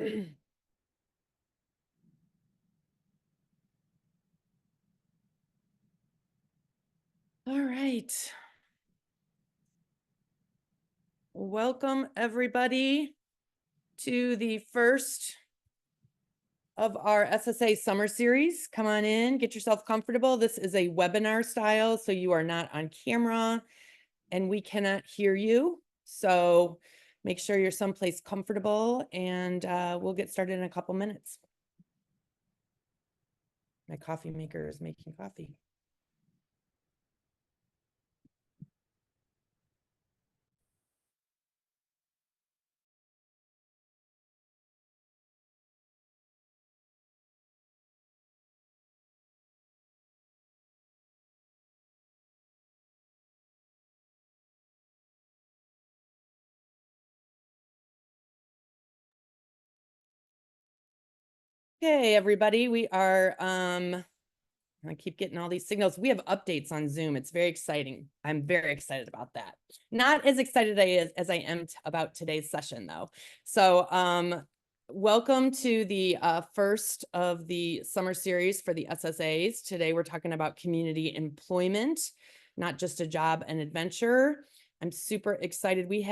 All right. Welcome everybody to the first of our SSA Summer Series. Come on in, get yourself comfortable. This is a webinar style, so you are not on camera and we cannot hear you. So make sure you're someplace comfortable and we'll get started in a couple minutes. My coffee maker is making coffee. Okay, everybody, we are, I keep getting all these signals. We have updates on Zoom. It's very exciting. I'm very excited about that. Not as excited as I am about today's session though. So, welcome to the first of the summer series for the SSAs. Today, we're talking about community employment, not just a job and adventure. I'm super excited. We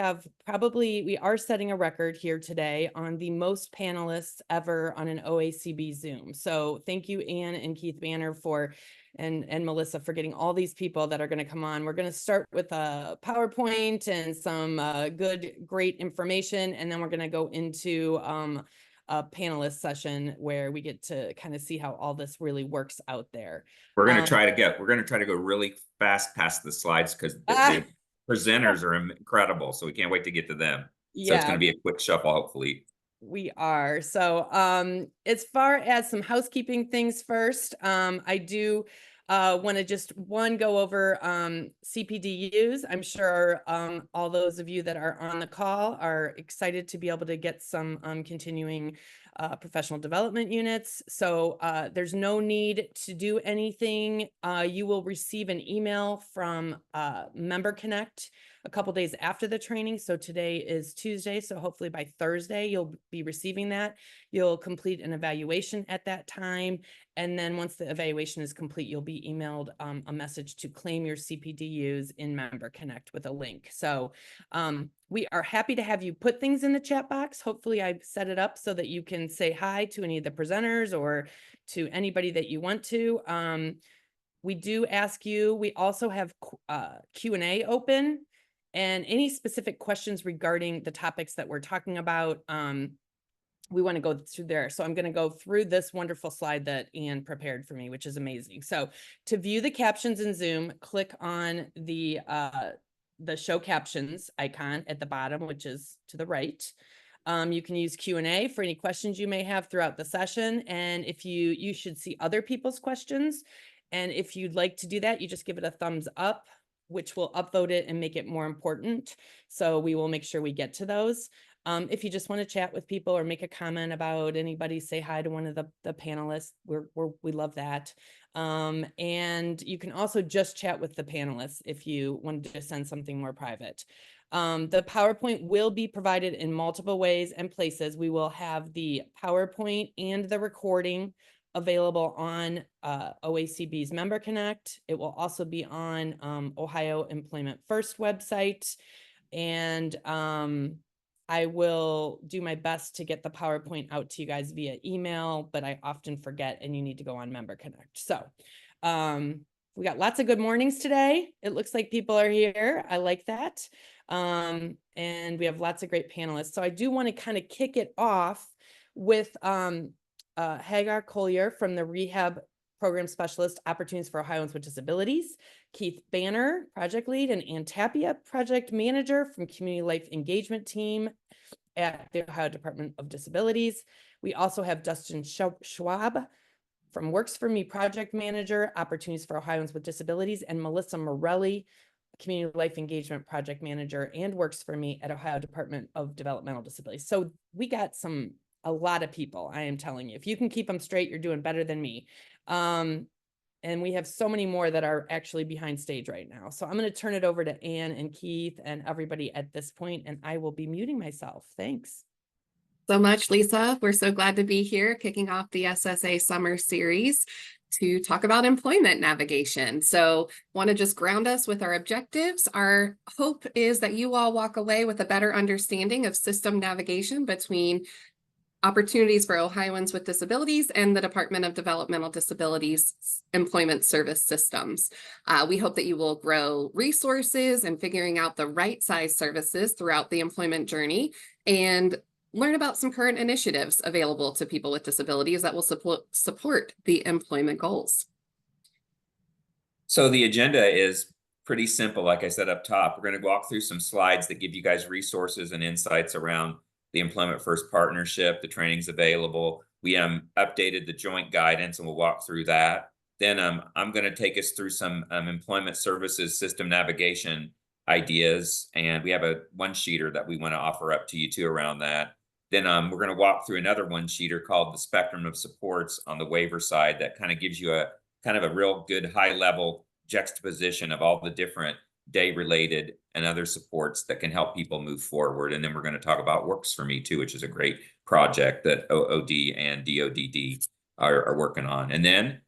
are setting a record here today on the most panelists ever on an OACB Zoom. So thank you, Ann and Keith Banner and Melissa for getting all these people that are going to come on. We're going to start with a PowerPoint and some great information. And then we're going to go into a panelist session where we get to kind of see how all this really works out there. We're going to try to go really fast past the slides because the presenters are incredible, so we can't wait to get to them. So it's going to be a quick shuffle, hopefully. We are. So as far as some housekeeping things first, I do want to just go over CPDUs. I'm sure all those of you that are on the call are excited to be able to get some continuing professional development units. So there's no need to do anything. You will receive an email from Member Connect a couple days after the training. So today is Tuesday. So hopefully by Thursday, you'll be receiving that. You'll complete an evaluation at that time. And then once the evaluation is complete, you'll be emailed a message to claim your CPDUs in Member Connect with a link. So we are happy to have you put things in the chat box. Hopefully I've set it up so that you can say hi to any of the presenters or to anybody that you want to. We do ask you, we also have Q&A open. And any specific questions regarding the topics that we're talking about, we want to go through there. So I'm going to go through this wonderful slide that Ann prepared for me, which is amazing. So to view the captions in Zoom, click on the show captions icon at the bottom, which is to the right. You can use Q&A for any questions you may have throughout the session. And if you should see other people's questions. And if you'd like to do that, you just give it a thumbs up, which will upvote it and make it more important. So we will make sure we get to those. If you just want to chat with people or make a comment about anybody, say hi to one of the panelists. We love that. And you can also just chat with the panelists if you wanted to send something more private. The PowerPoint will be provided in multiple ways and places. We will have the PowerPoint and the recording available on OACB's Member Connect. It will also be on Ohio Employment First website. And I will do my best to get the PowerPoint out to you guys via email, but I often forget and you need to go on Member Connect. So we got lots of good mornings today. It looks like people are here. I like that. And we have lots of great panelists. So I do want to kind of kick it off with Hagar Collier from the Rehab Program Specialist, Opportunities for Ohioans with Disabilities, Keith Banner, Project Lead, and Ann Tapia, Project Manager from Community Life Engagement Team at the Ohio Department of Disabilities. We also have Dustin Schwab from Works for Me, Project Manager, Opportunities for Ohioans with Disabilities, and Melissa Morelli, Community Life Engagement Project Manager and Works for Me at Ohio Department of Developmental Disabilities. So we got a lot of people, I am telling you. If you can keep them straight, you're doing better than me. And we have so many more that are actually behind stage right now. So I'm going to turn it over to Ann and Keith and everybody at this point, and I will be muting myself. Thanks. So much, Lisa. We're so glad to be here, kicking off the SSA Summer Series to talk about employment navigation. So want to just ground us with our objectives. Our hope is that you all walk away with a better understanding of system navigation between opportunities for Ohioans with disabilities and the Department of Developmental Disabilities employment service systems. We hope that you will grow resources and figuring out the right size services throughout the employment journey, and learn about some current initiatives available to people with disabilities that will support the employment goals. So the agenda is pretty simple. Like I said up top, we're going to walk through some slides that give you guys resources and insights around the Employment First Partnership. The training's available. We updated the joint guidance, and we'll walk through that. Then I'm going to take us through some employment services system navigation ideas, and we have a one-sheeter that we want to offer up to you too around that. Then we're going to walk through another one-sheeter called the Spectrum of Supports on the waiver side that kind of gives you a kind of a real good high-level juxtaposition of all the different day-related and other supports that can help people move forward. And then we're going to talk about Works for Me too, which is a great project that OOD and DODD are working on. And then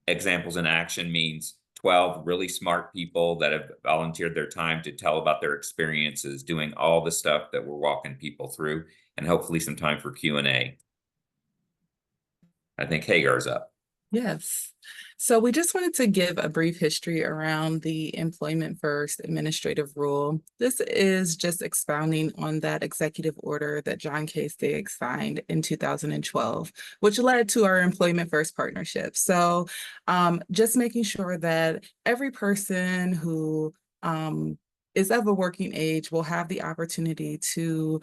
examples in action means 12 really smart people that have volunteered their time to tell about their experiences doing all the stuff that we're walking people through, and hopefully some time for Q&A. I think Hagar's up. Yes. So we just wanted to give a brief history around the Employment First Administrative Rule. This is just expounding on that executive order that John K. Stiggs signed in 2012, which led to our Employment First Partnership. So just making sure that every person who is of a working age will have the opportunity to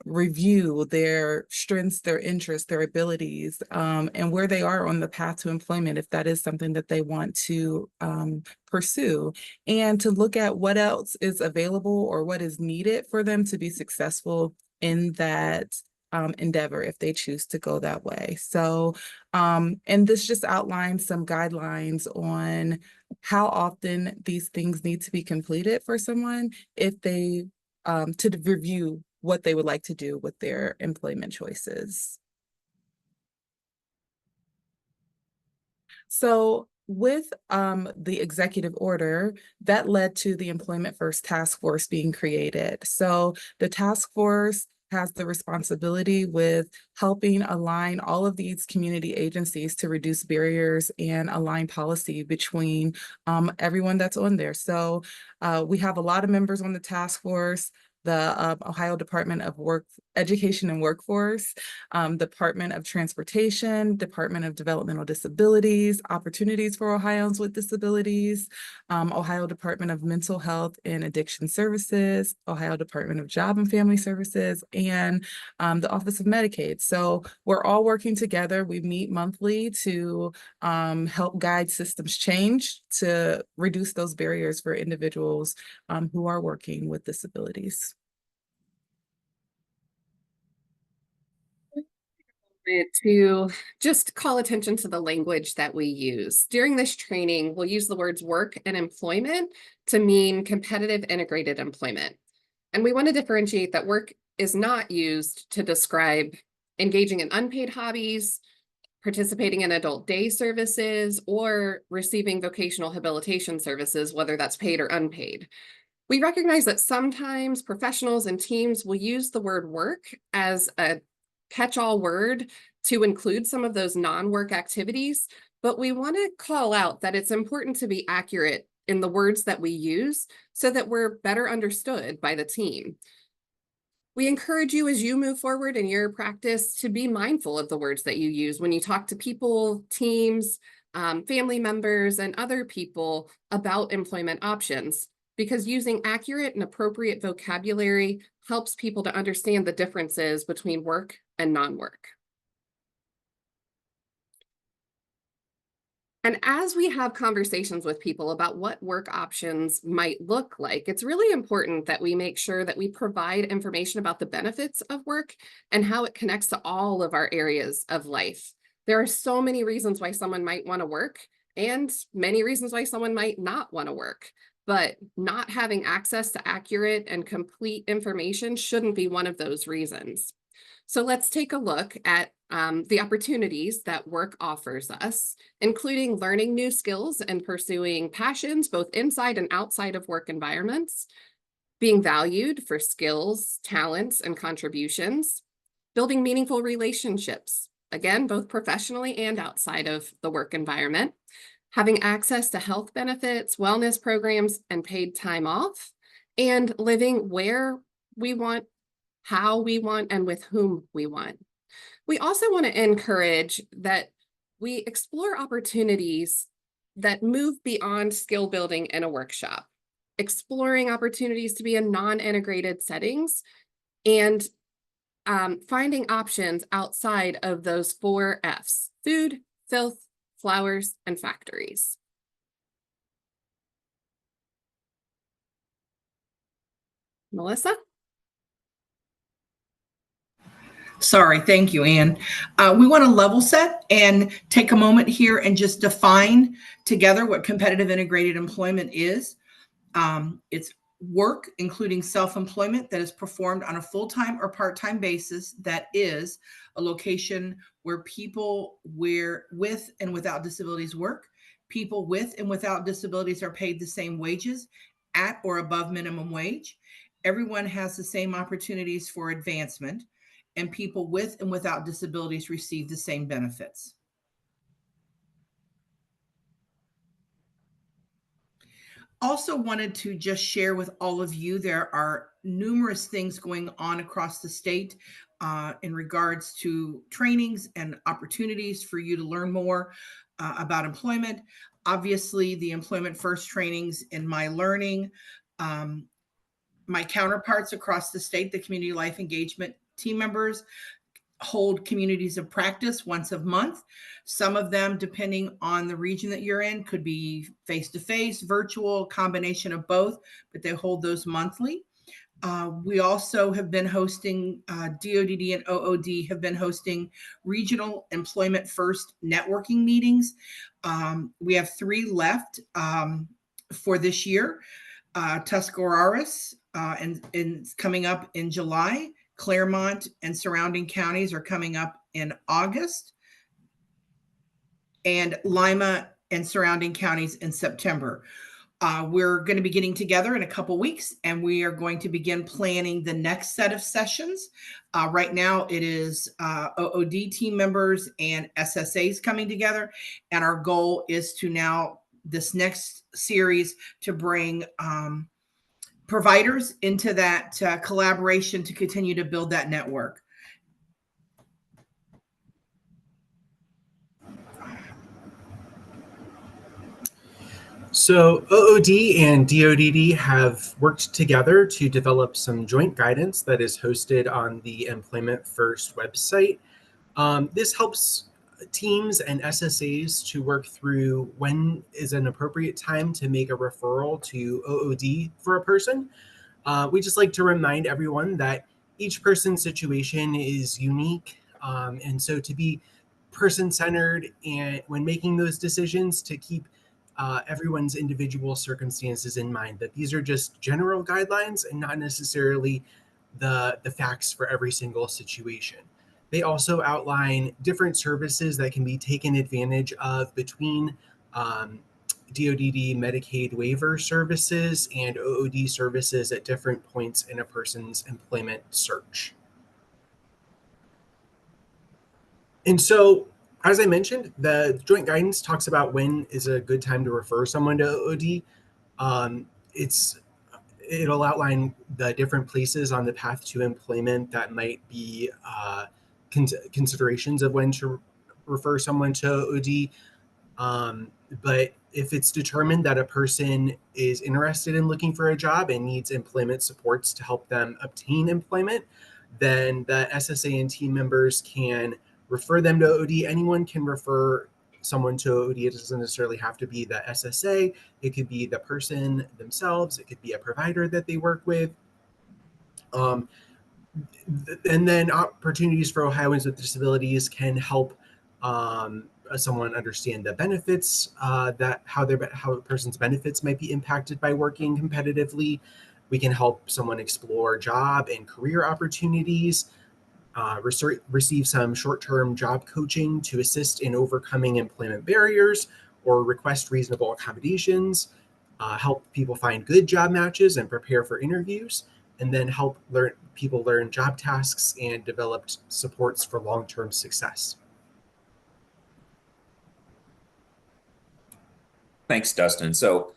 review their strengths, their interests, their abilities, and where they are on the path to employment, if that is something that they want to pursue, and to look at what else is available or what is needed for them to be successful in that endeavor if they choose to go that way. So, and this just outlines some guidelines on how often these things need to be completed for someone if they to review what they would like to do with their employment choices. So with the executive order, that led to the Employment First Task Force being created. So the task force has the responsibility with helping align all of these community agencies to reduce barriers and align policy between everyone that's on there. So we have a lot of members on the task force: the Ohio Department of Education and Workforce, Department of Transportation, Department of Developmental Disabilities, Opportunities for Ohioans with Disabilities, Ohio Department of Mental Health and Addiction Services, Ohio Department of Job and Family Services, and the Office of Medicaid. So we're all working together. We meet monthly to help guide systems change to reduce those barriers for individuals who are working with disabilities. To just call attention to the language that we use. During this training, we'll use the words work and employment to mean competitive integrated employment. And we want to differentiate that work is not used to describe engaging in unpaid hobbies, participating in adult day services, or receiving vocational habilitation services, whether that's paid or unpaid. We recognize that sometimes professionals and teams will use the word work as a catch-all word to include some of those non-work activities, but we want to call out that it's important to be accurate in the words that we use so that we're better understood by the team. We encourage you as you move forward in your practice to be mindful of the words that you use when you talk to people, teams, family members, and other people about employment options, because using accurate and appropriate vocabulary helps people to understand the differences between work and non-work. And as we have conversations with people about what work options might look like, it's really important that we make sure that we provide information about the benefits of work and how it connects to all of our areas of life. There are so many reasons why someone might want to work and many reasons why someone might not want to work. But not having access to accurate and complete information shouldn't be one of those reasons. So let's take a look at the opportunities that work offers us, including learning new skills and pursuing passions both inside and outside of work environments, being valued for skills, talents, and contributions, building meaningful relationships, again, both professionally and outside of the work environment, having access to health benefits, wellness programs, and paid time off, and living where we want, how we want, and with whom we want. We also want to encourage that we explore opportunities that move beyond skill building in a workshop, exploring opportunities to be in non-integrated settings, and finding options outside of those 4 Fs: food, filth, flowers, and factories. Melissa? Sorry, thank you, Anne. We want to level set and take a moment here and just define together what competitive integrated employment is. It's work, including self-employment, that is performed on a full-time or part-time basis that is a location where people with and without disabilities work. People with and without disabilities are paid the same wages at or above minimum wage. Everyone has the same opportunities for advancement, and people with and without disabilities receive the same benefits. Also wanted to just share with all of you, there are numerous things going on across the state in regards to trainings and opportunities for you to learn more about employment. Obviously, the Employment First trainings in my learning, my counterparts across the state, the community life engagement team members, hold communities of practice once a month. Some of them, depending on the region that you're in, could be face-to-face, virtual, combination of both, but they hold those monthly. We also have been hosting, DODD and OOD have been hosting regional Employment First networking meetings. We have 3 left for this year. Tuscarawas, and it's coming up in July. Claremont and surrounding counties are coming up in August, and Lima and surrounding counties in September. We're going to be getting together in a couple weeks, and we are going to begin planning the next set of sessions. Right now, it is OOD team members and SSAs coming together, and our goal is to now, this next series, to bring providers into that collaboration to continue to build that network. So OOD and DODD have worked together to develop some joint guidance that is hosted on the Employment First website. This helps teams and SSAs to work through when is an appropriate time to make a referral to OOD for a person. We just like to remind everyone that each person's situation is unique. And so to be person-centered and when making those decisions, to keep everyone's individual circumstances in mind, that these are just general guidelines and not necessarily the facts for every single situation. They also outline different services that can be taken advantage of between DODD Medicaid waiver services and OOD services at different points in a person's employment search. And so, as I mentioned, the joint guidance talks about when is a good time to refer someone to OOD. It'll outline the different places on the path to employment that might be considerations of when to refer someone to OOD. But if it's determined that a person is interested in looking for a job and needs employment supports to help them obtain employment, then the SSA and team members can refer them to OOD. Anyone can refer someone to OOD. It doesn't necessarily have to be the SSA. It could be the person themselves. It could be a provider that they work with. And then opportunities for Ohioans with disabilities can help someone understand the benefits, how a person's benefits might be impacted by working competitively. We can help someone explore job and career opportunities. receive some short-term job coaching to assist in overcoming employment barriers, or request reasonable accommodations, help people find good job matches and prepare for interviews, and then help people learn job tasks and develop supports for long-term success. Thanks, Dustin. So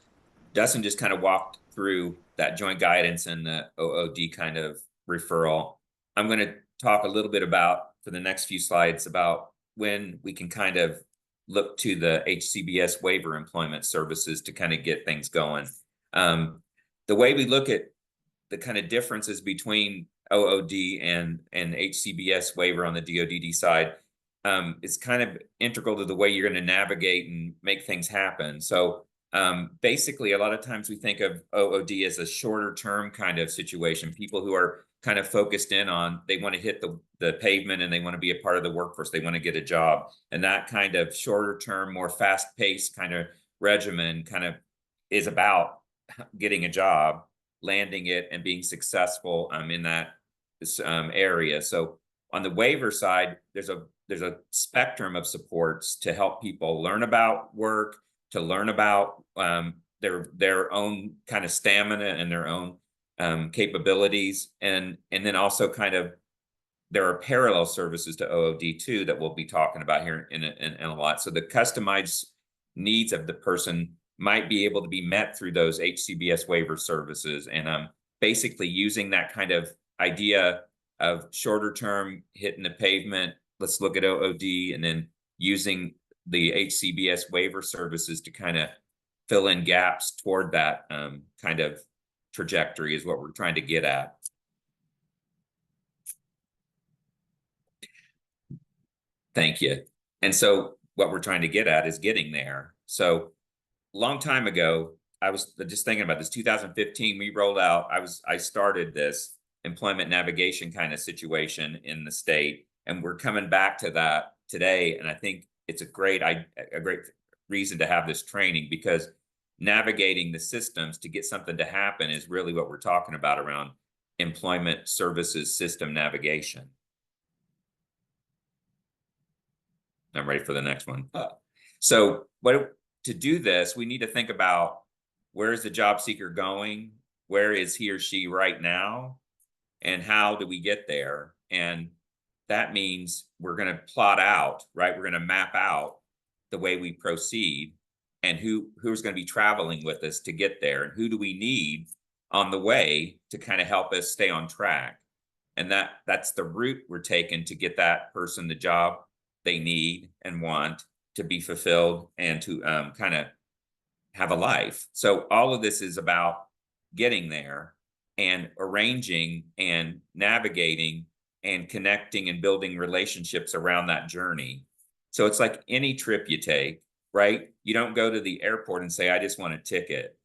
Dustin just kind of walked through that joint guidance and the OOD kind of referral. I'm going to talk a little bit about, for the next few slides, about when we can kind of look to the HCBS waiver employment services to kind of get things going. The way we look at the kind of differences between OOD and HCBS waiver on the DODD side is kind of integral to the way you're going to navigate and make things happen. So basically, a lot of times we think of OOD as a shorter term kind of situation. People who are kind of focused in on, they want to hit the pavement and they want to be a part of the workforce. They want to get a job. And that kind of shorter term, more fast paced kind of regimen kind of is about getting a job, landing it, and being successful in that area. So on the waiver side, there's a spectrum of supports to help people learn about work, to learn about their own kind of stamina and their own capabilities, and then also kind of there are parallel services to OOD too that we'll be talking about here in a lot. So the customized needs of the person might be able to be met through those HCBS waiver services, and basically using that kind of idea of shorter term hitting the pavement. Let's look at OOD, and then using the HCBS waiver services to kind of fill in gaps toward that kind of trajectory is what we're trying to get at. Thank you. And so what we're trying to get at is getting there. So a long time ago, I was just thinking about this, 2015, we rolled out, I started this employment navigation kind of situation in the state, and we're coming back to that today. And I think it's a great reason to have this training, because navigating the systems to get something to happen is really what we're talking about around employment services system navigation. I'm ready for the next one. So to do this, we need to think about, where is the job seeker going? Where is he or she right now? And how do we get there? And that means we're going to plot out, right? We're going to map out the way we proceed, and who's going to be traveling with us to get there, and who do we need on the way to kind of help us stay on track. And that's the route we're taking to get that person the job they need and want to be fulfilled and to kind of have a life. So all of this is about getting there and arranging and navigating and connecting and building relationships around that journey. So it's like any trip you take, right? You don't go to the airport and say, I just want a ticket.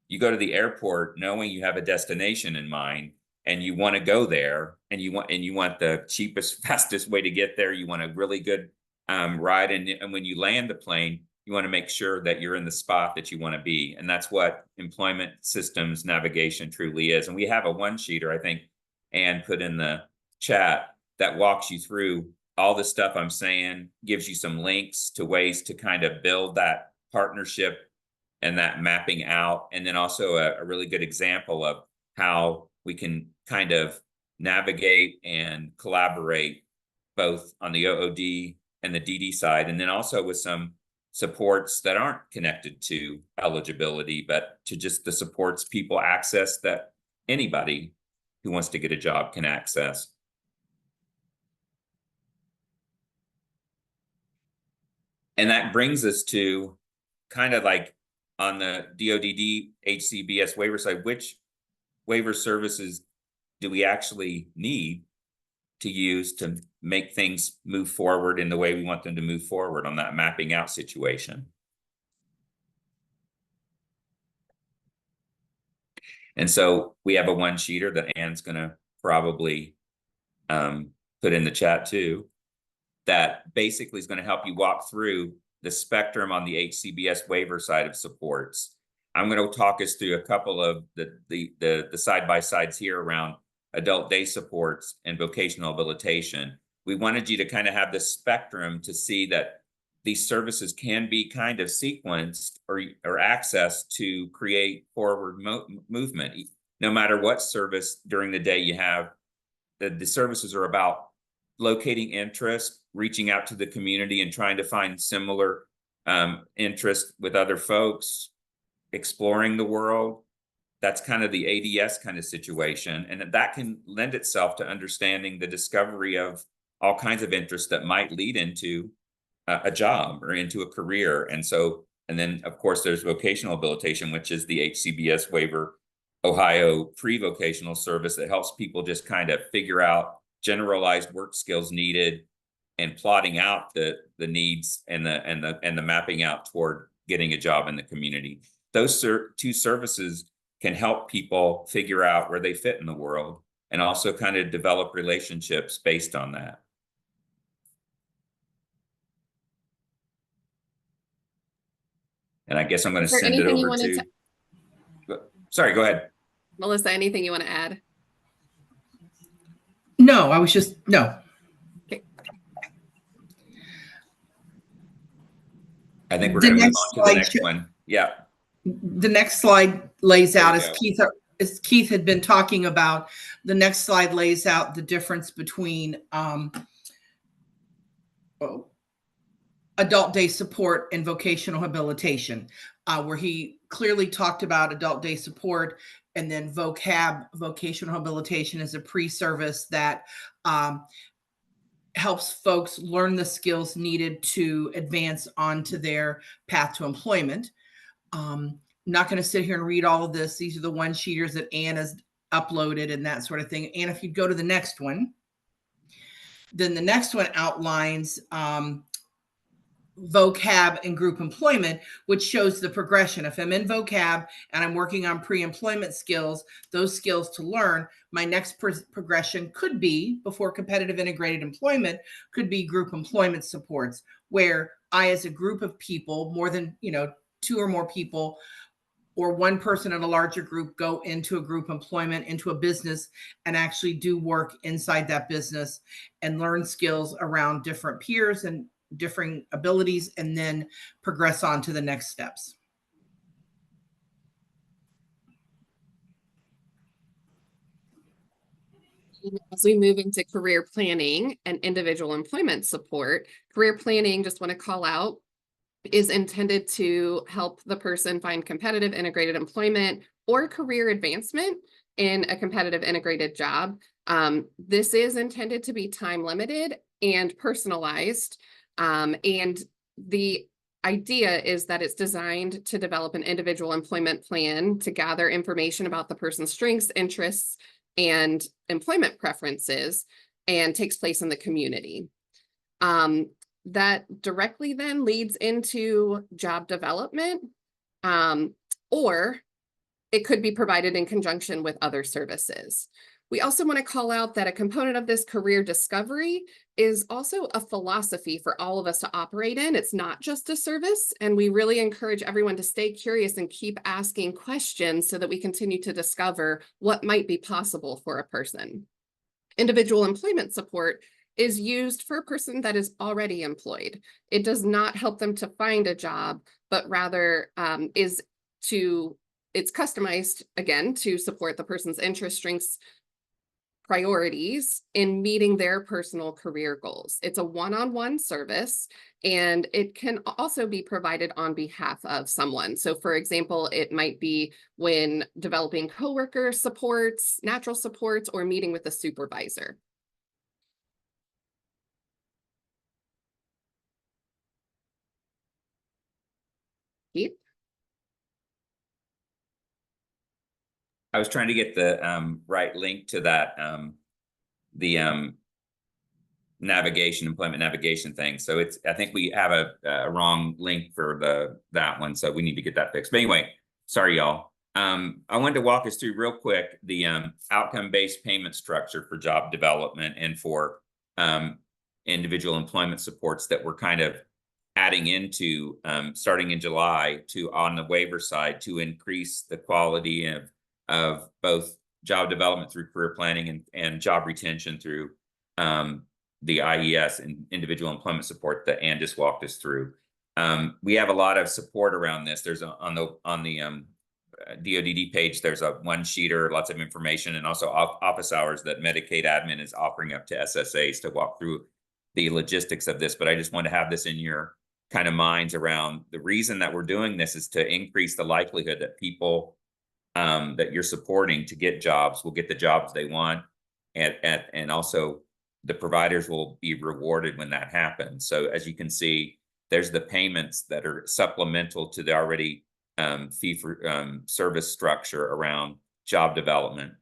You go to the airport knowing you have a destination in mind, and you want to go there, and you want the cheapest, fastest way to get there. You want a really good ride. And when you land the plane, you want to make sure that you're in the spot that you want to be. And that's what employment systems navigation truly is. And we have a one-sheeter, I think Ann put in the chat, that walks you through all the stuff I'm saying, gives you some links to ways to kind of build that partnership and that mapping out. And then also a really good example of how we can kind of navigate and collaborate both on the OOD and the DD side, and then also with some supports that aren't connected to eligibility, but to just the supports people access that anybody who wants to get a job can access. And that brings us to kind of like on the DODD HCBS waiver side, which waiver services do we actually need to use to make things move forward in the way we want them to move forward on that mapping out situation? And so we have a one-sheeter that Ann's going to probably put in the chat too, that basically is going to help you walk through the spectrum on the HCBS waiver side of supports. I'm going to talk us through a couple of the side-by-sides here around adult day supports, and vocational habilitation. We wanted you to kind of have this spectrum to see that these services can be kind of sequenced or accessed to create forward movement. No matter what service during the day you have, the services are about locating interest, reaching out to the community and trying to find similar interest with other folks, exploring the world. That's kind of the ADS kind of situation. And that can lend itself to understanding the discovery of all kinds of interests that might lead into a job or into a career. And then of course there's vocational habilitation, which is the HCBS waiver Ohio pre-vocational service that helps people just kind of figure out generalized work skills needed and plotting out the needs and the mapping out toward getting a job in the community. Those two services can help people figure out where they fit in the world and also kind of develop relationships based on that. And I guess I'm going to send it over to. Sorry, go ahead. Melissa, anything you want to add? No, I was just, no. Okay. I think we're going to move on to the next one. Yeah. The next slide lays out, as Keith had been talking about, the next slide lays out the difference between adult day support and vocational habilitation, where he clearly talked about adult day support, and then vocational habilitation is a pre-service that helps folks learn the skills needed to advance onto their path to employment. Not going to sit here and read all of this. These are the one-sheeters that Ann has uploaded and that sort of thing. And if you go to the next one, then the next one outlines vocab and group employment, which shows the progression. If I'm in vocab and I'm working on pre-employment skills, those skills to learn, my next progression could be, before competitive integrated employment, could be group employment supports, where I, as a group of people, more than, two or more people, or one person in a larger group, go into a group employment, into a business, and actually do work inside that business and learn skills around different peers and differing abilities, and then progress on to the next steps. As we move into career planning and individual employment support, career planning, just want to call out, is intended to help the person find competitive integrated employment or career advancement in a competitive integrated job. This is intended to be time limited and personalized. And the idea is that it's designed to develop an individual employment plan to gather information about the person's strengths, interests, and employment preferences, and takes place in the community. That directly then leads into job development, or it could be provided in conjunction with other services. We also want to call out that a component of this career discovery is also a philosophy for all of us to operate in. It's not just a service, and we really encourage everyone to stay curious and keep asking questions so that we continue to discover what might be possible for a person. Individual employment support is used for a person that is already employed. It does not help them to find a job, but rather it's customized, again, to support the person's interests, strengths, priorities in meeting their personal career goals. It's a one-on-one service, and it can also be provided on behalf of someone. So for example, it might be when developing coworker supports, natural supports, or meeting with a supervisor. Keith? I was trying to get the right link to that, the employment navigation thing. So I think we have a wrong link for that one. So we need to get that fixed. But anyway, sorry, y'all. I wanted to walk us through real quick the outcome-based payment structure for job development and for individual employment supports that we're kind of adding into starting in July on the waiver side to increase the quality of both job development through career planning and job retention through the IES and individual employment support that Ann just walked us through. We have a lot of support around this. There's on the DODD page, there's a one-sheeter, lots of information, and also office hours that Medicaid admin is offering up to SSAs to walk through the logistics of this. But I just want to have this in your kind of minds around the reason that we're doing this is to increase the likelihood that people that you're supporting to get jobs will get the jobs they want, and also the providers will be rewarded when that happens. So as you can see, there's the payments that are supplemental to the already fee for service structure around job development.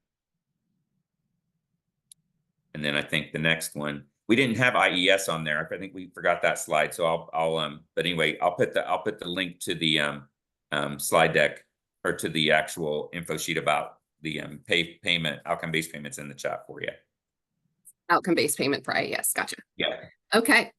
And then I think the next one, we didn't have IES on there. I think we forgot that slide. So but anyway, I'll put the link to the slide deck, or to the actual info sheet about the payment, outcome-based payments in the chat for you. Outcome-based payment for IES, gotcha. Yeah. Okay.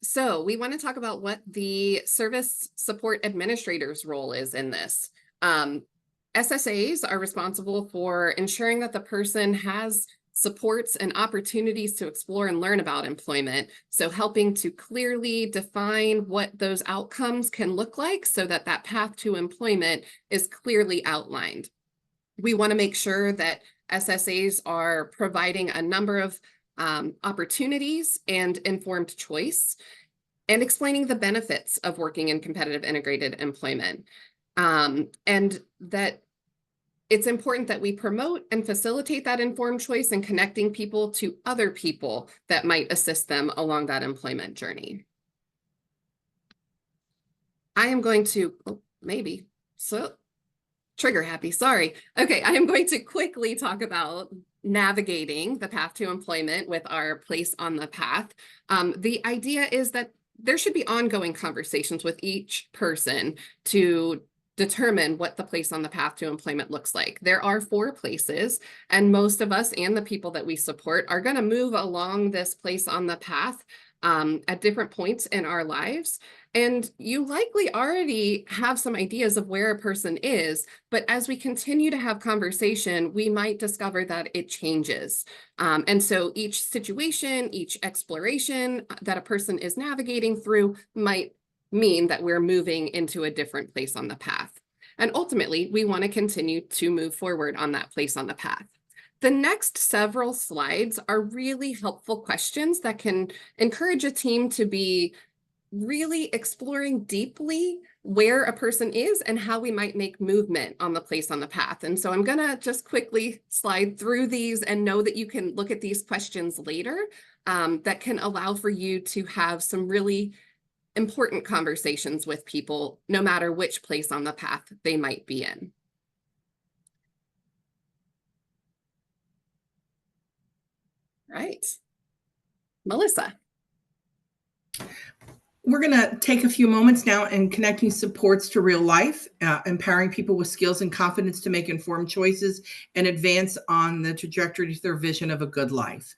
So we want to talk about what the service support administrator's role is in this. SSAs are responsible for ensuring that the person has supports and opportunities to explore and learn about employment. So helping to clearly define what those outcomes can look like so that that path to employment is clearly outlined. We want to make sure that SSAs are providing a number of opportunities and informed choice, and explaining the benefits of working in competitive integrated employment. And that it's important that we promote and facilitate that informed choice and connecting people to other people that might assist them along that employment journey. I am going to, trigger happy, sorry. Okay, I am going to quickly talk about navigating the path to employment with our place on the path. The idea is that there should be ongoing conversations with each person to determine what the place on the path to employment looks like. There are 4 places, and most of us and the people that we support are going to move along this place on the path at different points in our lives. And you likely already have some ideas of where a person is, but as we continue to have conversation, we might discover that it changes. And so each situation, each exploration that a person is navigating through might mean that we're moving into a different place on the path. And ultimately, we want to continue to move forward on that place on the path. The next several slides are really helpful questions that can encourage a team to be really exploring deeply where a person is and how we might make movement on the place on the path. And so I'm going to just quickly slide through these and know that you can look at these questions later that can allow for you to have some really important conversations with people, no matter which place on the path they might be in. Right. Melissa. We're going to take a few moments now and connecting supports to real life, empowering people with skills and confidence to make informed choices and advance on the trajectory to their vision of a good life.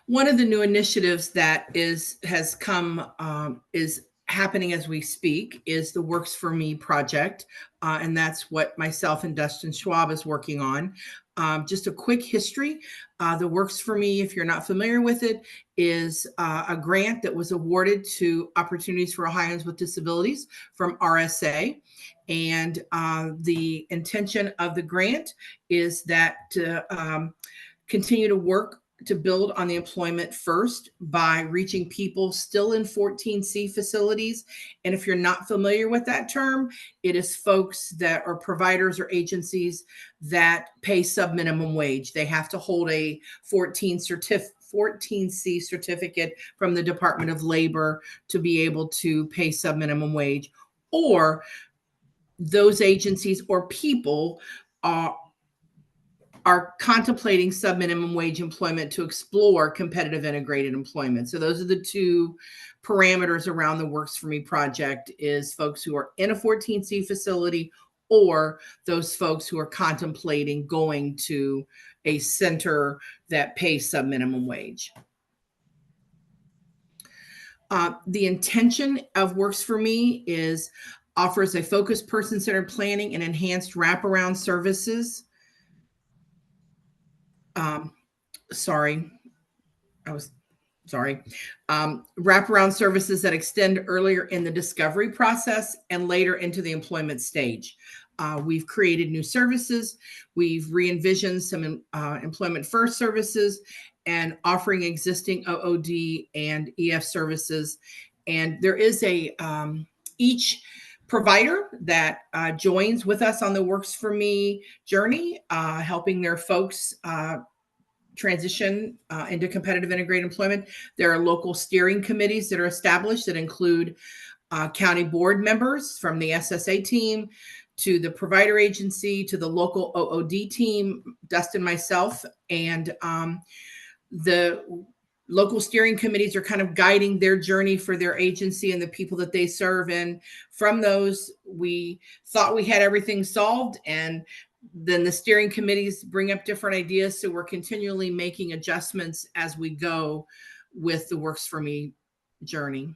One of the new initiatives that is happening as we speak is the Works For Me project. And that's what myself and Dustin Schwab is working on. Just a quick history. The Works For Me, if you're not familiar with it, is a grant that was awarded to Opportunities for Ohioans with Disabilities from RSA. And the intention of the grant is that to continue to work to build on the employment first by reaching people still in 14C facilities. And if you're not familiar with that term, it is folks that are providers or agencies that pay sub-minimum wage. They have to hold a 14C certificate from the Department of Labor to be able to pay sub-minimum wage, or those agencies or people are contemplating sub-minimum wage employment to explore competitive integrated employment. So those are the 2 parameters around the Works For Me project, is folks who are in a 14C facility or those folks who are contemplating going to a center that pays sub-minimum wage. The intention of Works for Me is offers a focused person-centered planning and enhanced wraparound services. Sorry. Wraparound services that extend earlier in the discovery process and later into the employment stage. We've created new services. We've re-envisioned some employment first services and offering existing OOD and EF services. And there is each provider that joins with us on the Works for Me journey, helping their folks transition into competitive integrated employment. There are local steering committees that are established that include county board members from the SSA team to the provider agency to the local OOD team, Dustin, myself, and the local steering committees are kind of guiding their journey for their agency and the people that they serve. And from those, we thought we had everything solved, and then the steering committees bring up different ideas. So we're continually making adjustments as we go with the Works for Me journey.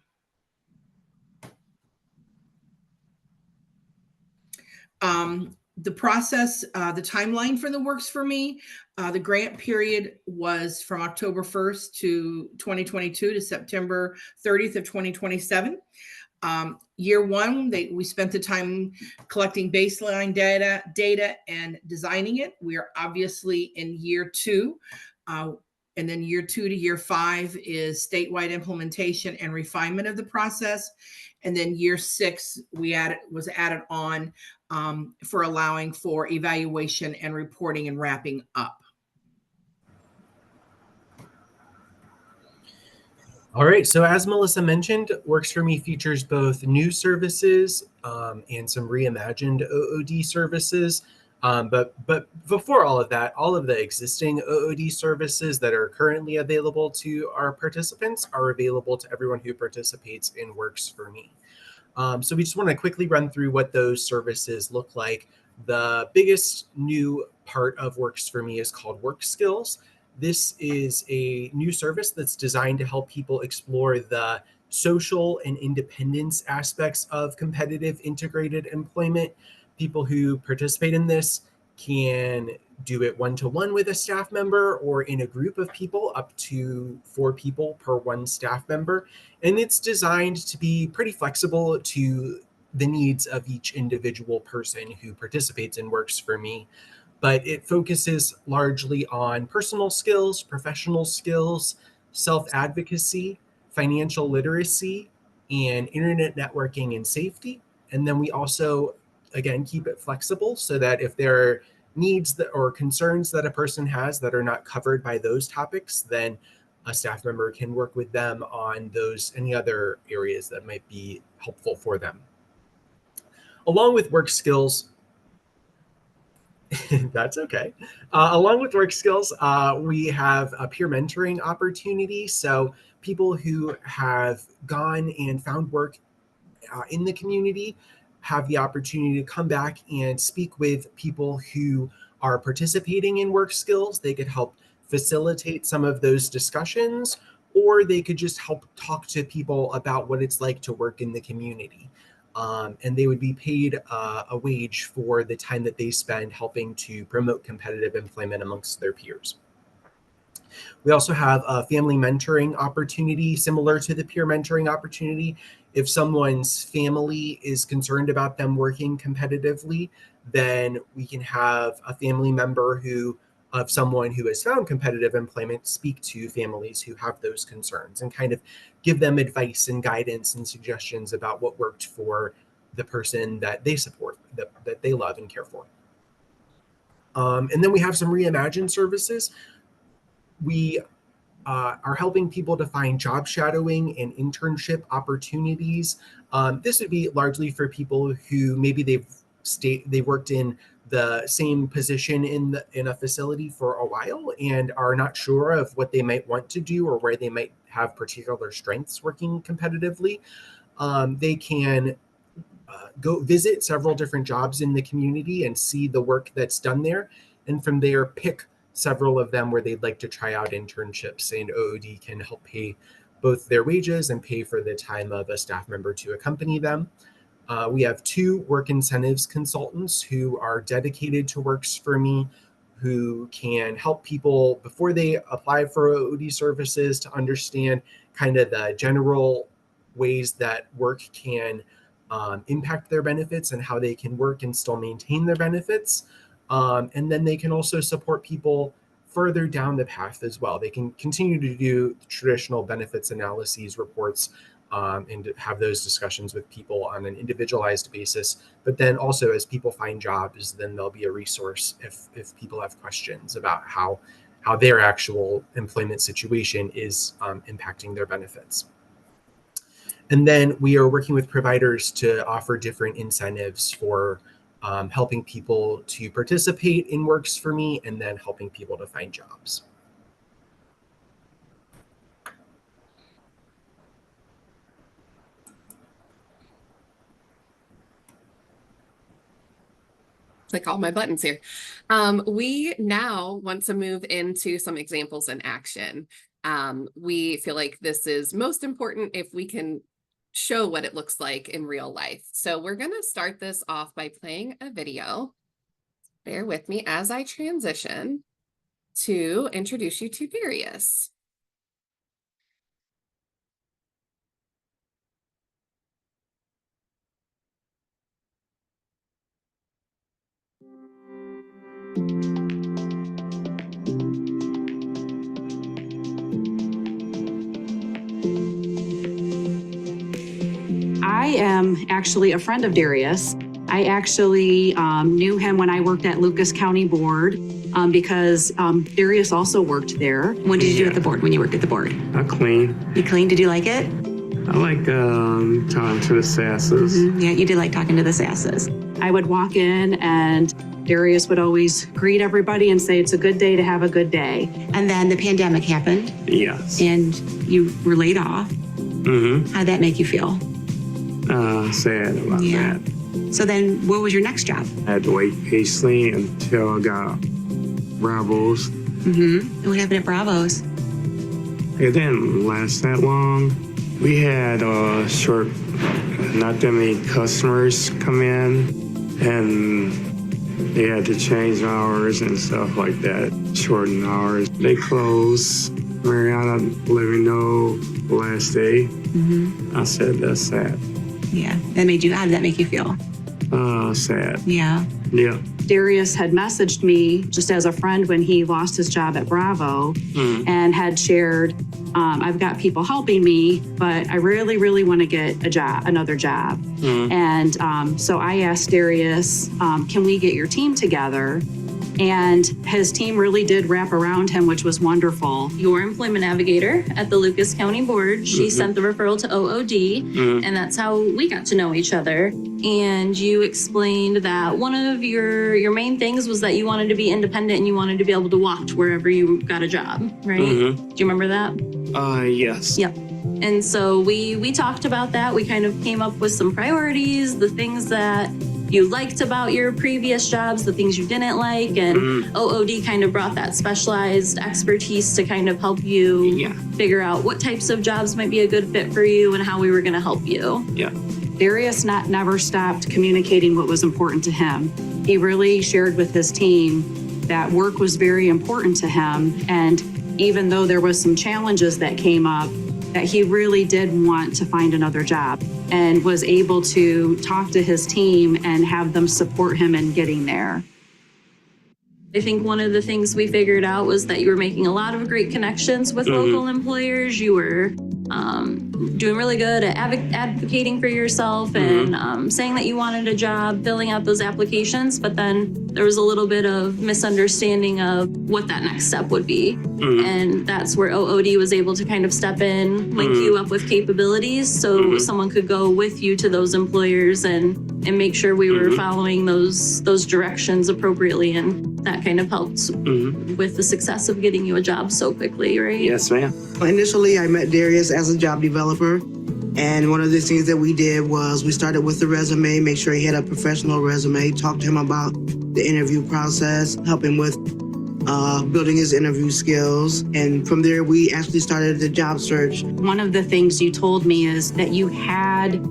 The process, the timeline for the Works for Me, the grant period was from October 1st to 2022 to September 30th of 2027. Year one, we spent the time collecting baseline data and designing it. We are obviously in year two. And then year 2 to year 5 is statewide implementation and refinement of the process. And then year 6 was added on for allowing for evaluation and reporting and wrapping up. All right, so as Melissa mentioned, Works for Me features both new services and some reimagined OOD services. But before all of that, all of the existing OOD services that are currently available to our participants are available to everyone who participates in Works for Me. So we just want to quickly run through what those services look like. The biggest new part of Works for Me is called Work Skills. This is a new service that's designed to help people explore the social and independence aspects of competitive integrated employment. People who participate in this can do it one-to-one with a staff member or in a group of people, up to 4 people per one staff member. And it's designed to be pretty flexible to the needs of each individual person who participates in Works for Me. But it focuses largely on personal skills, professional skills, self-advocacy, financial literacy, and internet networking and safety. And then we also, again, keep it flexible so that if there are needs that or concerns that a person has that are not covered by those topics, then a staff member can work with them on any other areas that might be helpful for them. Along with Work Skills, that's okay. Along with Work Skills, we have a peer mentoring opportunity. So people who have gone and found work in the community have the opportunity to come back and speak with people who are participating in Work Skills. They could help facilitate some of those discussions, or they could just help talk to people about what it's like to work in the community. And they would be paid a wage for the time that they spend helping to promote competitive employment amongst their peers. We also have a family mentoring opportunity similar to the peer mentoring opportunity. If someone's family is concerned about them working competitively, then we can have a family member of someone who has found competitive employment speak to families who have those concerns and kind of give them advice and guidance and suggestions about what worked for the person that they support, that they love and care for. And then we have some reimagined services. We are helping people to find job shadowing and internship opportunities. This would be largely for people who maybe they've worked in the same position in a facility for a while and are not sure of what they might want to do or where they might have particular strengths working competitively. They can go visit several different jobs in the community and see the work that's done there, and from there pick several of them where they'd like to try out internships, and OOD can help pay both their wages and pay for the time of a staff member to accompany them. We have 2 work incentives consultants who are dedicated to Works for Me, who can help people before they apply for OOD services to understand kind of the general ways that work can impact their benefits and how they can work and still maintain their benefits. And then they can also support people further down the path as well. They can continue to do traditional benefits analyses reports and to have those discussions with people on an individualized basis. But then also as people find jobs, then there'll be a resource if people have questions about how their actual employment situation is impacting their benefits. And then we are working with providers to offer different incentives for helping people to participate in Works for Me and then helping people to find jobs. Click all my buttons here. We now want to move into some examples in action. We feel like this is most important if we can show what it looks like in real life. So we're going to start this off by playing a video. Bear with me as I transition to introduce you to Darius. I am actually a friend of Darius. I actually knew him when I worked at Lucas County Board because Darius also worked there. What did you do at the board when you worked at the board? I clean. You cleaned? Did you like it? I like talking to the sasses. Yeah, you did like talking to the sasses. I would walk in and Darius would always greet everybody and say, it's a good day to have a good day. And then the pandemic happened. Yes. And you were laid off. Mm-hmm. How'd that make you feel? Sad about that. So then what was your next job? I had to wait patiently until I got Bravos. Mm-hmm. And what happened at Bravos? It didn't last that long. We had not that many customers come in, and they had to change hours and stuff like that, shorten hours. They closed. Mariana let me know the last day. Mm-hmm. I said, that's sad. Yeah. How did that make you feel? Sad. Yeah. Yeah. Darius had messaged me just as a friend when he lost his job at Bravo and had shared, I've got people helping me, but I really, really want to get another job. And so I asked Darius, can we get your team together? And his team really did wrap around him, which was wonderful. Your employment navigator at the Lucas County Board, she sent the referral to OOD, and that's how we got to know each other. And you explained that one of your main things was that you wanted to be independent and you wanted to be able to walk to wherever you got a job, right? Do you remember that? Yes. Yep. And so we talked about that. We kind of came up with some priorities, the things that you liked about your previous jobs, the things you didn't like, and OOD kind of brought that specialized expertise to kind of help you figure out what types of jobs might be a good fit for you and how we were going to help you. Yeah. Darius never stopped communicating what was important to him. He really shared with his team that work was very important to him, and even though there was some challenges that came up, that he really did want to find another job and was able to talk to his team and have them support him in getting there. I think one of the things we figured out was that you were making a lot of great connections with local employers. You were doing really good at advocating for yourself and saying that you wanted a job, filling out those applications, but then there was a little bit of misunderstanding of what that next step would be. And that's where OOD was able to kind of step in, link you up with capabilities so someone could go with you to those employers and make sure we were following those directions appropriately. And that kind of helped with the success of getting you a job so quickly, right? Yes, ma'am. Initially, I met Darius as a job developer. And one of the things that we did was we started with the resume, make sure he had a professional resume, talk to him about the interview process, help him with building his interview skills. And from there, we actually started the job search. One of the things you told me is that you had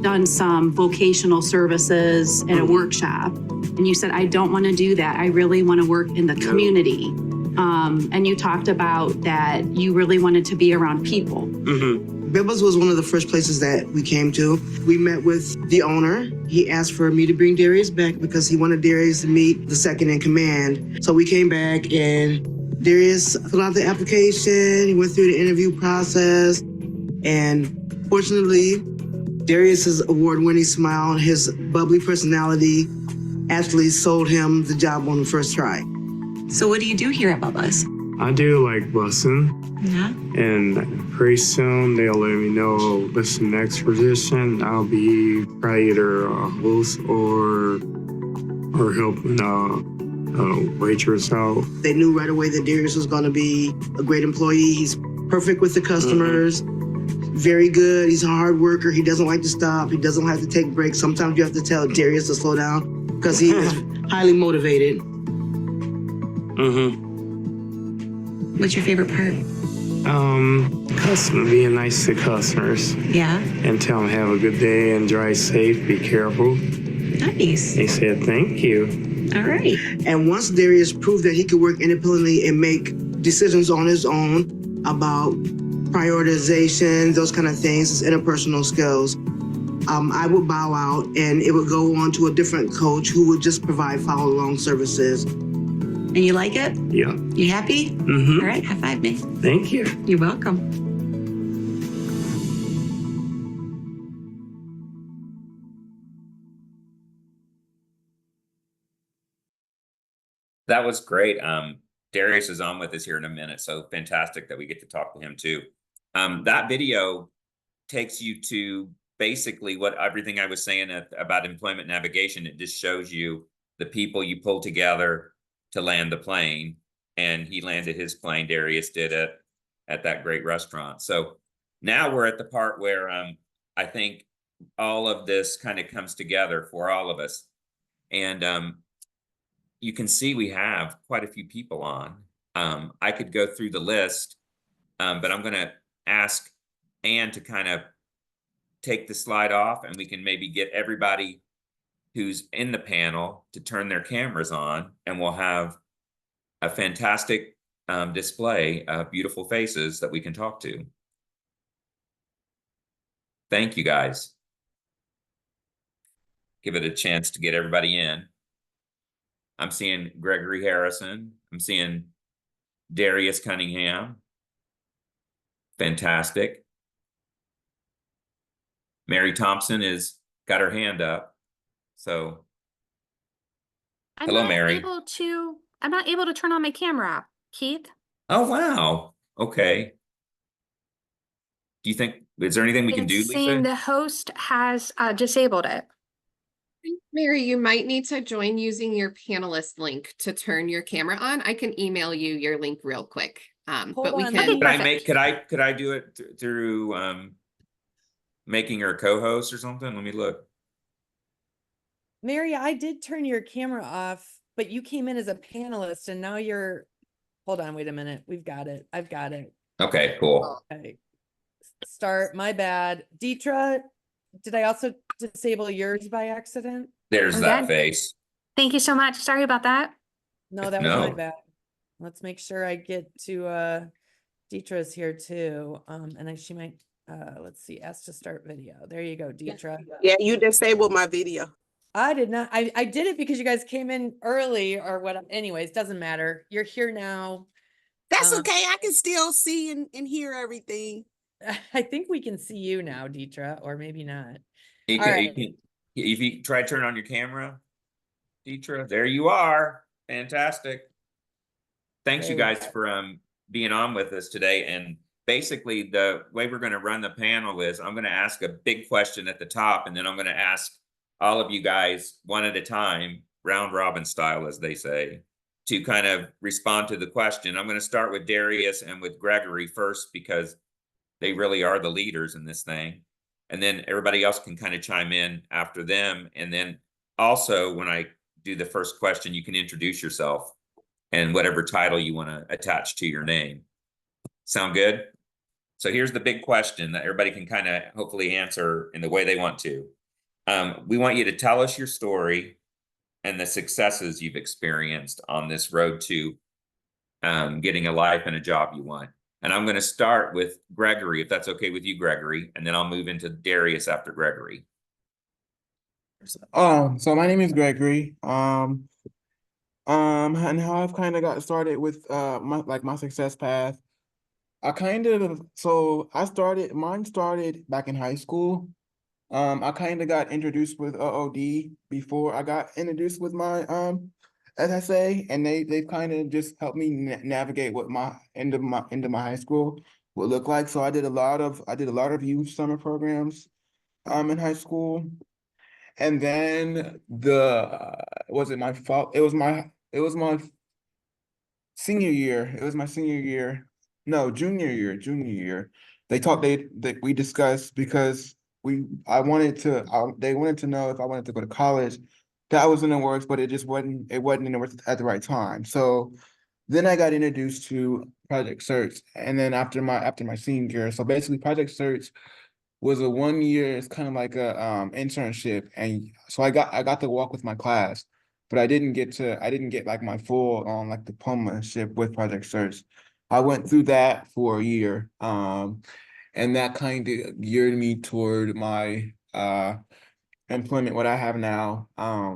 done some vocational services at a workshop. And you said, I don't want to do that. I really want to work in the community. And you talked about that you really wanted to be around people. Bibba's was one of the first places that we came to. We met with the owner. He asked for me to bring Darius back because he wanted Darius to meet the second in command. So we came back and Darius filled out the application. He went through the interview process. And fortunately, Darius's award-winning smile and his bubbly personality actually sold him the job on the first try. So what do you do here at Bubba's? I do like busing, Yeah. and pretty soon they'll let me know what's the next position. I'll be probably either a host or helping a waitress out. They knew right away that Darius was going to be a great employee. He's perfect with the customers, very good. He's a hard worker. He doesn't like to stop. He doesn't like to take breaks. Sometimes you have to tell Darius to slow down because he is highly motivated. What's your favorite part? Customer, being nice to customers Yeah. and tell them have a good day and drive safe, be careful. Nice. They said thank you. All right. And once Darius proved that he could work independently and make decisions on his own about prioritization, those kind of things, his interpersonal skills, I would bow out and it would go on to a different coach who would just provide follow-along services. And you like it? Yeah. You happy? Mm-hmm. All right. High five me. Thank you. You're welcome. That was great. Darius is on with us here in a minute, so fantastic that we get to talk to him too. That video takes you to basically what everything I was saying about employment navigation. It just shows you the people you pull together to land the plane, and he landed his plane. Darius did it at that great restaurant. So now we're at the part where I think all of this kind of comes together for all of us, and you can see we have quite a few people on. I could go through the list, but I'm going to ask Ann to kind of take the slide off, and we can maybe get everybody who's in the panel to turn their cameras on, and we'll have a fantastic display of beautiful faces that we can talk to. Thank you, guys. Give it a chance to get everybody in. I'm seeing Gregory Harrison. I'm seeing Darius Cunningham. Fantastic. Mary Thompson is got her hand up. So, hello, Mary. I'm not able to turn on my camera, Keith. Oh, wow. Okay. Do you think, is there anything we can do, It's saying Lisa? the host has disabled it. Mary, you might need to join using your panelist link to turn your camera on. I can email you your link real quick. Hold But we on, can. let me- Could I make, could I do it through making her a co-host or something? Let me look. Mary, I did turn your camera off, but you came in as a panelist and now you're, hold on, wait a minute. We've got it. I've got it. Okay, cool. Okay. Start, my bad. Deetra, did I also disable yours by accident? There's I'm that good. face. Thank you so much. Sorry about that. No, that was my No. bad. Let's make sure I get to Deetra's here too. She might let's see, ask to start video. There you go, Deetra. Yeah, you disabled my video. I did not. I did it because you guys came in early or what. Anyways, doesn't matter. You're here now. That's okay. I can still see and hear everything. I think we can see you now, Deetra, or maybe not. You All can, right. if you try to turn on your camera, Deetra, there you are. Fantastic. Thanks, you There we guys, go. for being on with us today. And basically, the way we're going to run the panel is I'm going to ask a big question at the top, and then I'm going to ask all of you guys one at a time, round robin style, as they say, to kind of respond to the question. I'm going to start with Darius and with Gregory first, because they really are the leaders in this thing. And then everybody else can kind of chime in after them. And then also, when I do the first question, you can introduce yourself and whatever title you want to attach to your name. Sound good? So here's the big question that everybody can kind of hopefully answer in the way they want to. We want you to tell us your story and the successes you've experienced on this road to getting a life and a job you want. And I'm going to start with Gregory, if that's okay with you, Gregory, and then I'll move into Darius after Gregory. So my name is Gregory. And how I've kind of got started with my success path. Mine started back in high school. I kind of got introduced with OOD before I got introduced with my SSA, and they've kind of just helped me navigate what my end of my high school would look like. So I did a lot of youth summer programs in high school. And then was it my fault? It was my senior year. It was my senior year. No, junior year. We discussed because they wanted to know if I wanted to go to college. That was in the works, but it wasn't in the works at the right time. So then I got introduced to Project Search, and then after my senior year. So basically Project Search was a 1 year, it's kind of like a internship, and so I got to walk with my class, but I didn't get like my full like diplomaship with Project Search. I went through that for a year, and that kind of geared me toward my employment, what I have now. I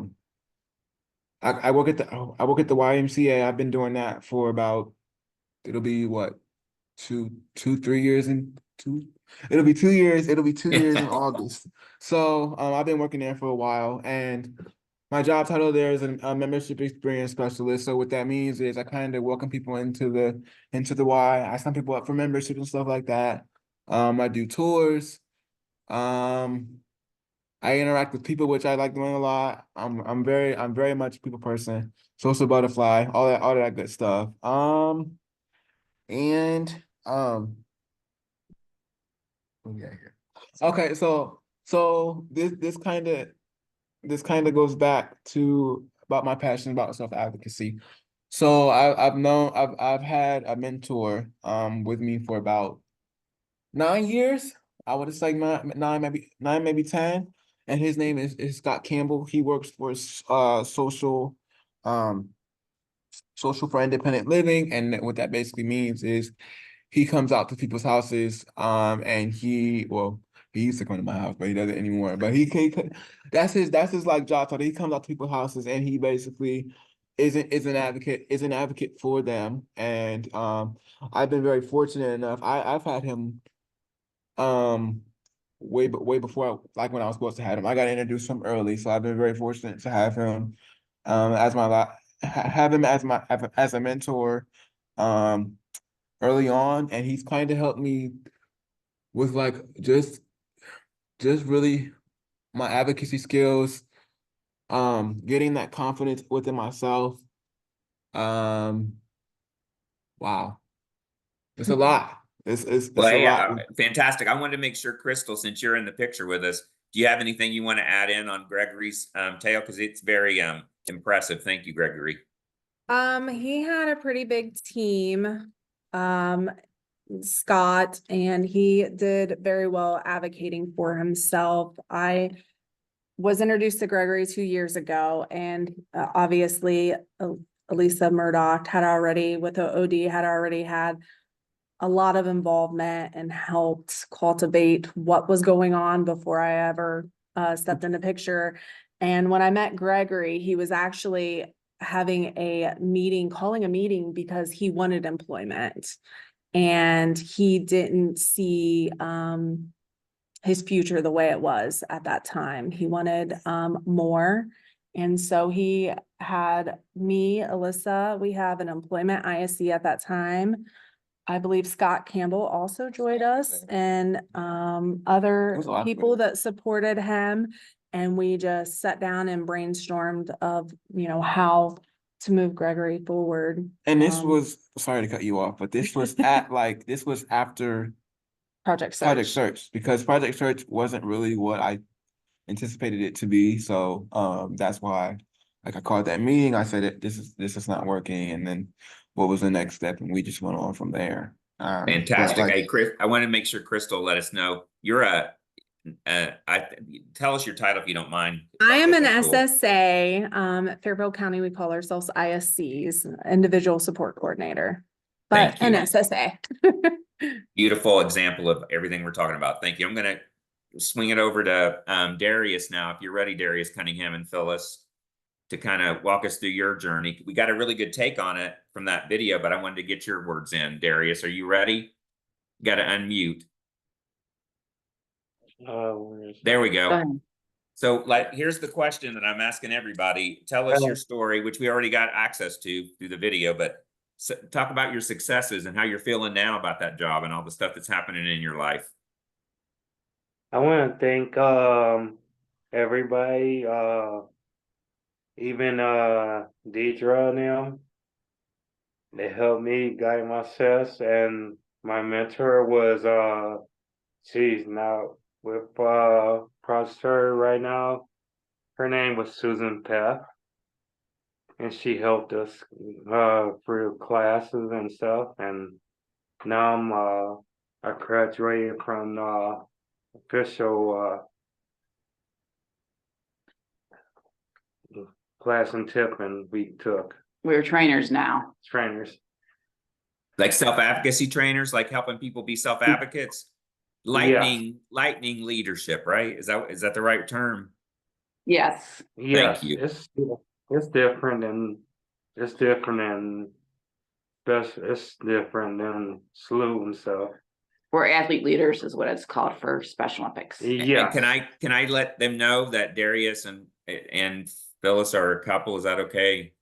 work at the YMCA. I've been doing that for about, it'll be what, 3 years and two. It'll be 2 years. It'll be 2 years in August. So I've been working there for a while, and my job title there is a membership experience specialist. So what that means is I kind of welcome people into the Y. I sign people up for membership and stuff like that. I do tours. I interact with people, which I like doing a lot. I'm very much a people person, social butterfly, all that good stuff. Yeah, here. Okay, so this kind of goes back to about my passion about self-advocacy. So I've had a mentor with me for about 9 years. I would say nine, maybe 10. And his name is Scott Campbell. He works for social for independent living, and what that basically means is he comes out to people's houses, and he used to come to my house, but he doesn't anymore. But that's his like job title. He comes out to people's houses, and he basically is an advocate for them. And I've been very fortunate enough. I've had him way before, like when I was supposed to have him. I got introduced to him early, so I've been very fortunate to have him as a mentor early on, and he's kind of helped me with like just really my advocacy skills, getting that confidence within myself. Wow, it's a lot. It's Well, a yeah, lot. fantastic. I wanted to make sure, Crystal, since you're in the picture with us, do you have anything you want to add in on Gregory's tale? Because it's very impressive. Thank you, Gregory. He had a pretty big team, Scott, and he did very well advocating for himself. I was introduced to Gregory 2 years ago, and obviously Elisa Murdoch had already had a lot of involvement and helped cultivate what was going on before I ever stepped in the picture. And when I met Gregory, he was actually calling a meeting because he wanted employment, and he didn't see his future the way it was at that time. He wanted more. And so he had me, Alyssa, we have an employment ISC at that time. I believe Scott Campbell also joined us, and other people that supported him. And we just sat down and brainstormed of, how to move Gregory forward. And this was, sorry to cut you off, but this was after Project Search, because Project Search wasn't really what I anticipated it to be. So that's why like I called that meeting, I said, this is not working, and then what was the next step, and we just went on from there. But Fantastic. like, Hey, Chris, I want to make sure Crystal let us know you're tell us your title if you don't mind. I am an That's cool. SSA, Fairfield County, we call ourselves ISCs, Individual Support Coordinator, but Thank you. an SSA. Beautiful example of everything we're talking about. Thank you. I'm going to swing it over to Darius now. If you're ready, Darius Cunningham and Phyllis, to kind of walk us through your journey. We got a really good take on it from that video, but I wanted to get your words in. Darius, are you ready? Got to unmute. There we go. So here's the question that I'm asking everybody. Tell us your story, which we already got access to through the video, but talk about your successes and how you're feeling now about that job and all the stuff that's happening in your life. I want to thank everybody, even Deidre and them. They helped me guide my steps, and my mentor was she's now with Prosper right now. Her name was Susan Peff, and she helped us through classes and stuff. And now I graduated from official class in Tiffin we took. We're trainers now. Trainers. Like self-advocacy trainers, like helping people be self-advocates. Lightning leadership, right? Is that the right term? Yes. Yes. Thank you. It's different and it's different than SLU and stuff. We're athlete leaders is what it's called for Special Olympics. Yeah. Can I let them know that Darius and Phyllis are a couple? Is that okay?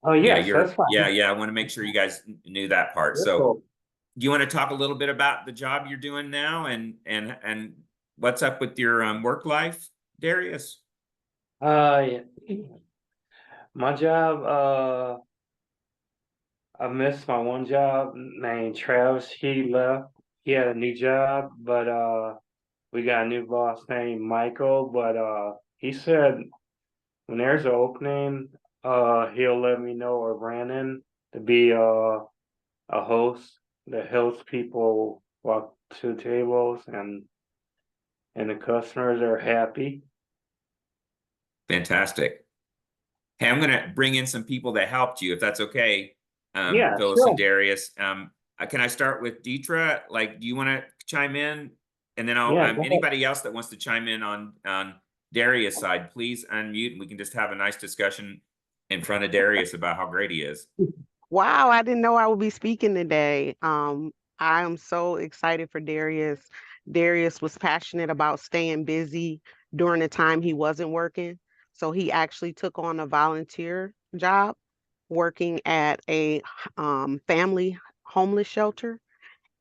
Oh yes, that's fine. Yeah. I want to make sure you guys knew that part. That's so cool. do you want to talk a little bit about the job you're doing now and what's up with your work life, Darius? Yeah. My job, I missed my one job named Travis. He left. He had a new job, but we got a new boss named Michael. But he said when there's an opening, he'll let me know, or Brandon, to be a host that helps people walk to tables and the customers are happy. Fantastic. Hey, I'm going to bring in some people that helped you, if that's okay. Yeah, Phyllis sure. and Darius. Can I start with Deidre? Like, do you want to chime in? And then I'll, Yeah, go anybody else that wants to chime in on Darius' side, please unmute and we can just have a nice discussion in front of Darius about how great he is. Wow, I didn't know I would be speaking today. I am so excited for Darius. Darius was passionate about staying busy during the time he wasn't working. So he actually took on a volunteer job working at a family homeless shelter.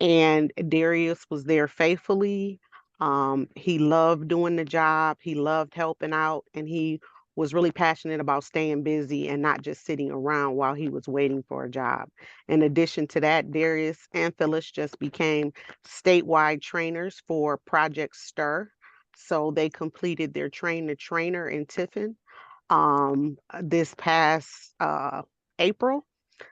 And Darius was there faithfully. He loved doing the job. He loved helping out, and he was really passionate about staying busy and not just sitting around while he was waiting for a job. In addition to that, Darius and Phyllis just became statewide trainers for Project STIR. So they completed their train the trainer in Tiffin this past April.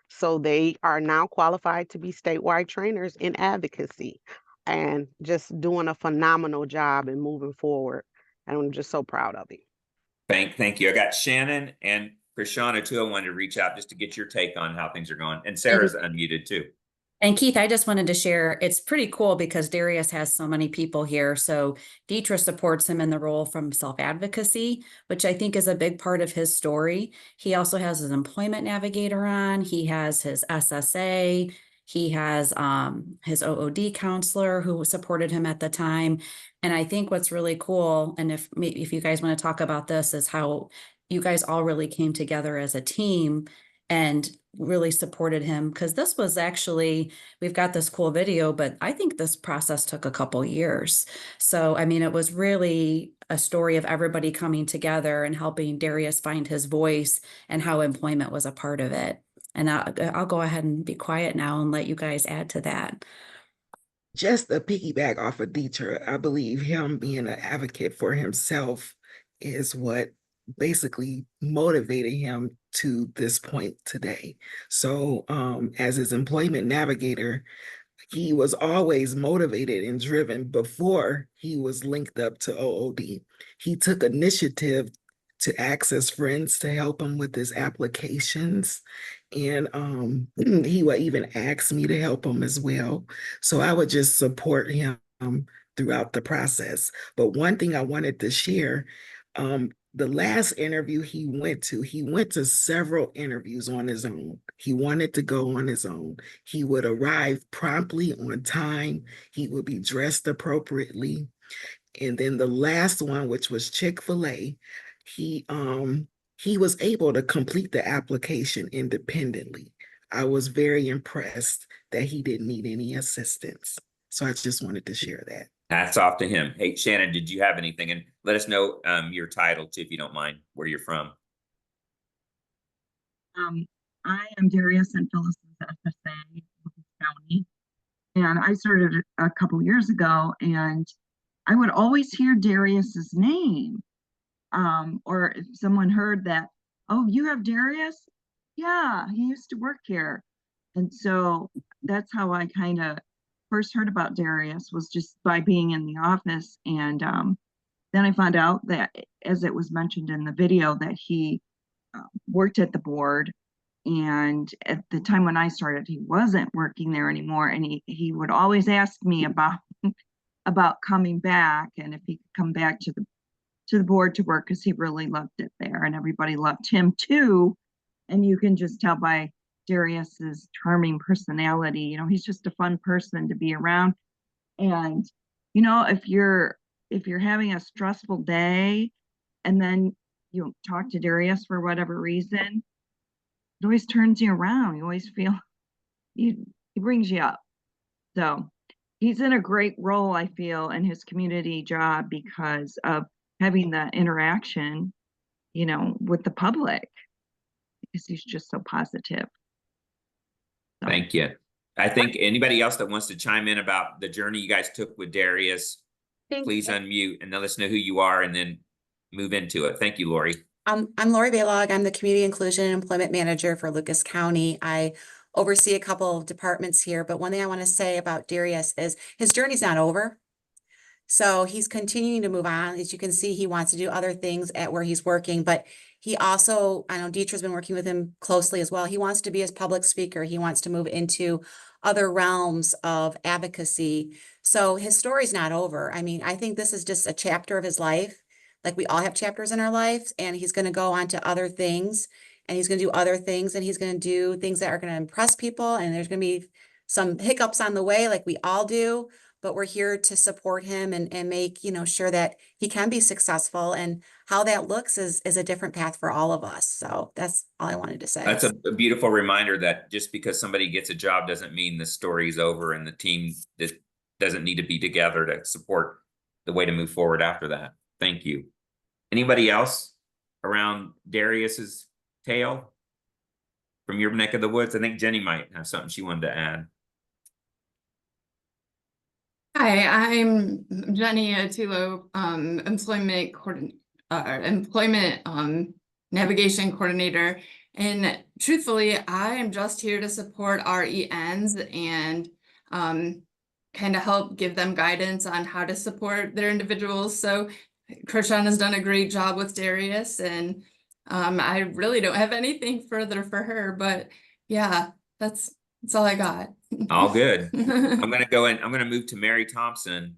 So they are now qualified to be statewide trainers in advocacy and just doing a phenomenal job and moving forward. And I'm just so proud of it. Thank you. I got Shannon and Krishana too. I wanted to reach out just to get your take on how things are going. And Sarah's unmuted too. And Keith, I just wanted to share, it's pretty cool because Darius has so many people here. So Deidre supports him in the role from self-advocacy, which I think is a big part of his story. He also has his employment navigator on. He has his SSA. He has his OOD counselor who supported him at the time. And I think what's really cool, and if you guys want to talk about this, is how you guys all really came together as a team and really supported him, because this was actually, we've got this cool video, but I think this process took a couple years. So, I mean, it was really a story of everybody coming together and helping Darius find his voice and how employment was a part of it. And I'll go ahead and be quiet now and let you guys add to that. Just a piggyback off of Deidre, I believe him being an advocate for himself is what basically motivated him to this point today. So as his employment navigator, he was always motivated and driven before he was linked up to OOD. He took initiative to access friends to help him with his applications. And he would even ask me to help him as well. So I would just support him throughout the process. But one thing I wanted to share, the last interview he went to several interviews on his own. He wanted to go on his own. He would arrive promptly on time. He would be dressed appropriately. And then the last one, which was Chick-fil-A, he was able to complete the application independently. I was very impressed that he didn't need any assistance. So I just wanted to share that. Hats off to him. Hey, Shannon, did you have anything? And let us know your title too, if you don't mind, where you're from. I am Darius and Phyllis's SSA County, and I started a couple years ago, and I would always hear Darius's name. Or if someone heard that, oh, you have Darius? Yeah, he used to work here. And so that's how I kind of first heard about Darius, was just by being in the office. And then I found out that, as it was mentioned in the video, that he worked at the board. And at the time when I started, he wasn't working there anymore. And he would always ask me about coming back, and if he could come back to the board to work, because he really loved it there, and everybody loved him too. And you can just tell by Darius's charming personality, you know, he's just a fun person to be around. And you know, if you're having a stressful day and then you talk to Darius for whatever reason, it always turns you around. You always feel he brings you up. So he's in a great role, I feel, in his community job because of having the interaction, you know, with the public, because he's just so positive. So. Thank you. I think anybody else that wants to chime in about the journey you guys took with Darius, please unmute and let us know who you are and then move into it. Thank you, Lori. I'm Lori Baylog. I'm the Community Inclusion and Employment Manager for Lucas County. I oversee a couple of departments here, but one thing I want to say about Darius is his journey's not over. So he's continuing to move on. As you can see, he wants to do other things at where he's working, but he also, I know Deetra's been working with him closely as well. He wants to be a public speaker. He wants to move into other realms of advocacy. So his story's not over. I mean, I think this is just a chapter of his life. Like we all have chapters in our lives, and he's going to go on to other things, and he's going to do other things, and he's going to do things that are going to impress people. And there's going to be some hiccups on the way, like we all do. But we're here to support him and make, you know, sure that he can be successful, and how that looks is a different path for all of us. So that's all I wanted to say. That's a beautiful reminder that just because somebody gets a job doesn't mean the story's over, and the team doesn't need to be together to support the way to move forward after that. Thank you. Anybody else around Darius's tale from your neck of the woods? I think Jenny might have something she wanted to add. Hi, I'm Jenny Attilo, employment navigation coordinator. And truthfully, I am just here to support our ENs and kind of help give them guidance on how to support their individuals. So Krishan has done a great job with Darius, and I really don't have anything further for her, but yeah, that's all I got. All good. I'm going to go in. I'm going to move to Mary Thompson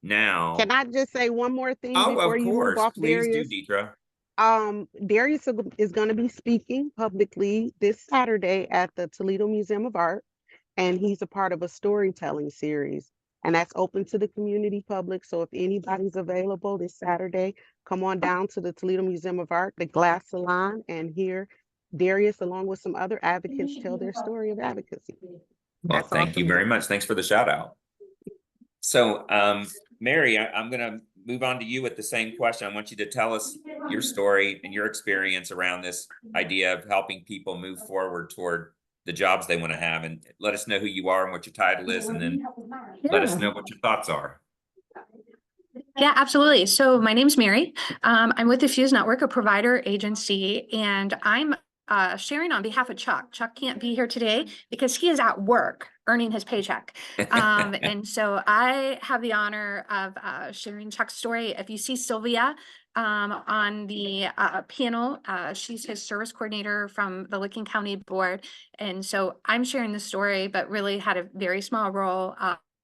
now. Can I just say one more thing before you move off Please Darius? do, Deetra. Darius is going to be speaking publicly this Saturday at the Toledo Museum of Art, and he's a part of a storytelling series, and that's open to the community public. So if anybody's available this Saturday, come on down to the Toledo Museum of Art, the Glass Salon, and hear Darius along with some other advocates tell their story of advocacy. Well, thank you very much. Thanks for the shout out. So, Mary, I'm going to move on to you with the same question. I want you to tell us your story and your experience around this idea of helping people move forward toward the jobs they want to have, and let us know who you are and what your title is, and then let us know what your thoughts are. Yeah, absolutely. So my name's Mary. I'm with the Fuse Network, a provider agency, and I'm sharing on behalf of Chuck. Chuck can't be here today because he is at work earning his paycheck. And so I have the honor of sharing Chuck's story. If you see Sylvia on the panel, she's his service coordinator from the Licking County Board. And so I'm sharing the story, but really had a very small role.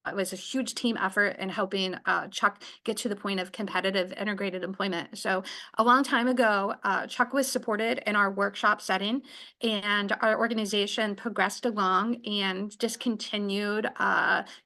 It was a huge team effort in helping Chuck get to the point of competitive integrated employment. So a long time ago, Chuck was supported in our workshop setting, and our organization progressed along and just continued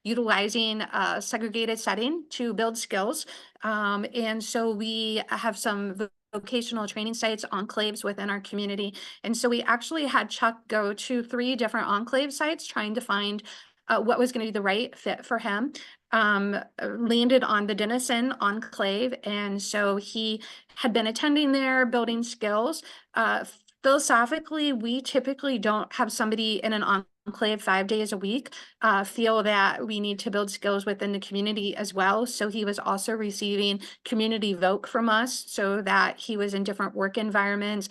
utilizing a segregated setting to build skills. And so we have some vocational training sites, enclaves within our community. And so we actually had Chuck go to 3 different enclave sites trying to find what was going to be the right fit for him. Landed on the Denison Enclave, and so he had been attending there, building skills. Philosophically, we typically don't have somebody in an enclave 5 days a week. Feel that we need to build skills within the community as well. So he was also receiving community voc from us, so that he was in different work environments,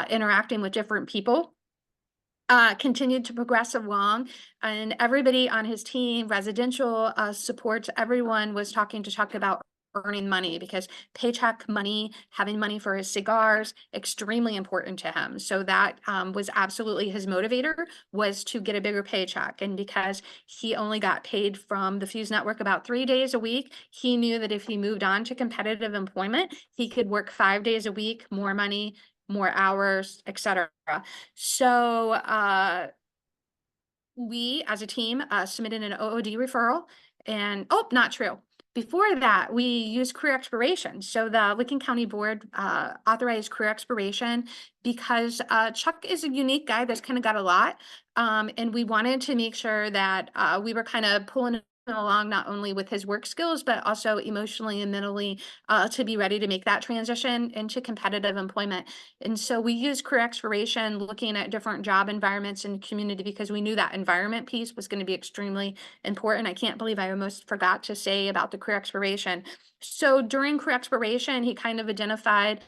interacting with different people. Continued to progress along, and everybody on his team, residential support, everyone was talking to Chuck about earning money, because paycheck money, having money for his cigars, extremely important to him. So that was absolutely his motivator, was to get a bigger paycheck. And because he only got paid from the Fuse Network about 3 days a week, he knew that if he moved on to competitive employment, he could work 5 days a week, more money, more hours, etc. So we as a team submitted an OOD referral, and not true. Before that, we used career exploration. So the Licking County Board authorized career exploration because Chuck is a unique guy that's kind of got a lot. And we wanted to make sure that we were kind of pulling along not only with his work skills, but also emotionally and mentally to be ready to make that transition into competitive employment. And so we used career exploration, looking at different job environments in the community, because we knew that environment piece was going to be extremely important. I can't believe I almost forgot to say about the career exploration. So during career exploration, he kind of identified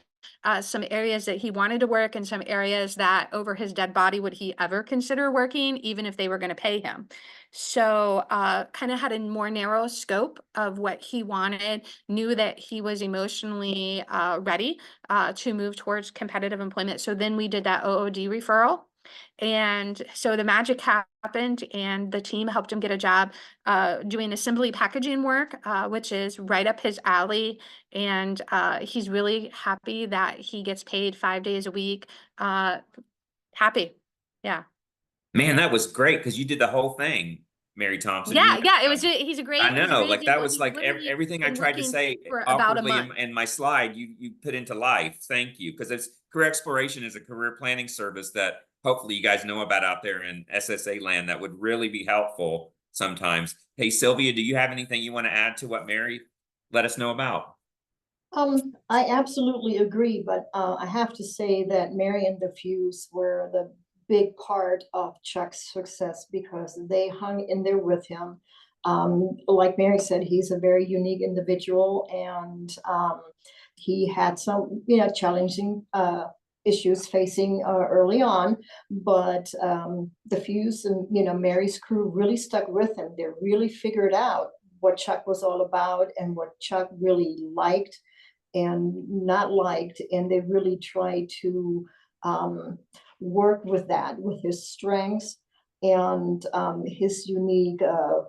some areas that he wanted to work, and some areas that over his dead body would he ever consider working, even if they were going to pay him. So kind of had a more narrow scope of what he wanted, knew that he was emotionally ready to move towards competitive employment. So then we did that OOD referral. And so the magic happened, and the team helped him get a job doing assembly packaging work, which is right up his alley. And he's really happy that he gets paid 5 days a week. Happy. Yeah. Man, that was great, because you did the whole thing, Mary Thompson. Yeah, yeah, it was. He's a great. I know, like that example. was He's like literally everything I been tried to looking say for about a awkwardly month. in my slide, you put into life. Thank you, because it's career exploration is a career planning service that hopefully you guys know about out there in SSA land that would really be helpful sometimes. Hey, Sylvia, do you have anything you want to add to what Mary let us know about? I absolutely agree, but I have to say that Mary and the Fuse were the big part of Chuck's success, because they hung in there with him. Like Mary said, he's a very unique individual, and he had some, challenging issues facing early on, but the Fuse and, Mary's crew really stuck with him. They really figured out what Chuck was all about and what Chuck really liked and not liked, and they really try to work with that, with his strengths and his unique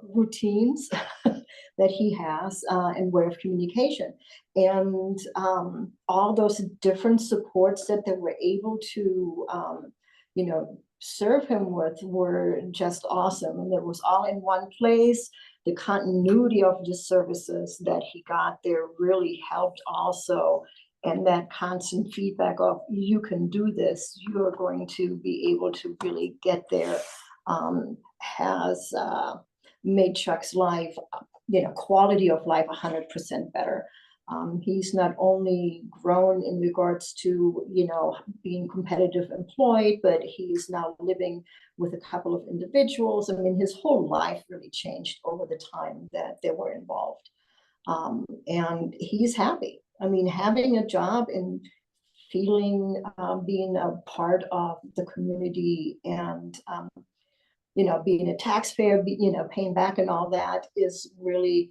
routines that he has and way of communication, and all those different supports that they were able to serve him with were just awesome. And it was all in one place. The continuity of the services that he got there really helped also. And that constant feedback of, you can do this, you're going to be able to really get there, has made Chuck's life, quality of life 100% better. He's not only grown in regards to, being competitive employed, but he's now living with a couple of individuals. I mean, his whole life really changed over the time that they were involved. And he's happy. I mean, having a job and feeling, being a part of the community and, you know, being a taxpayer, you know, paying back and all that is really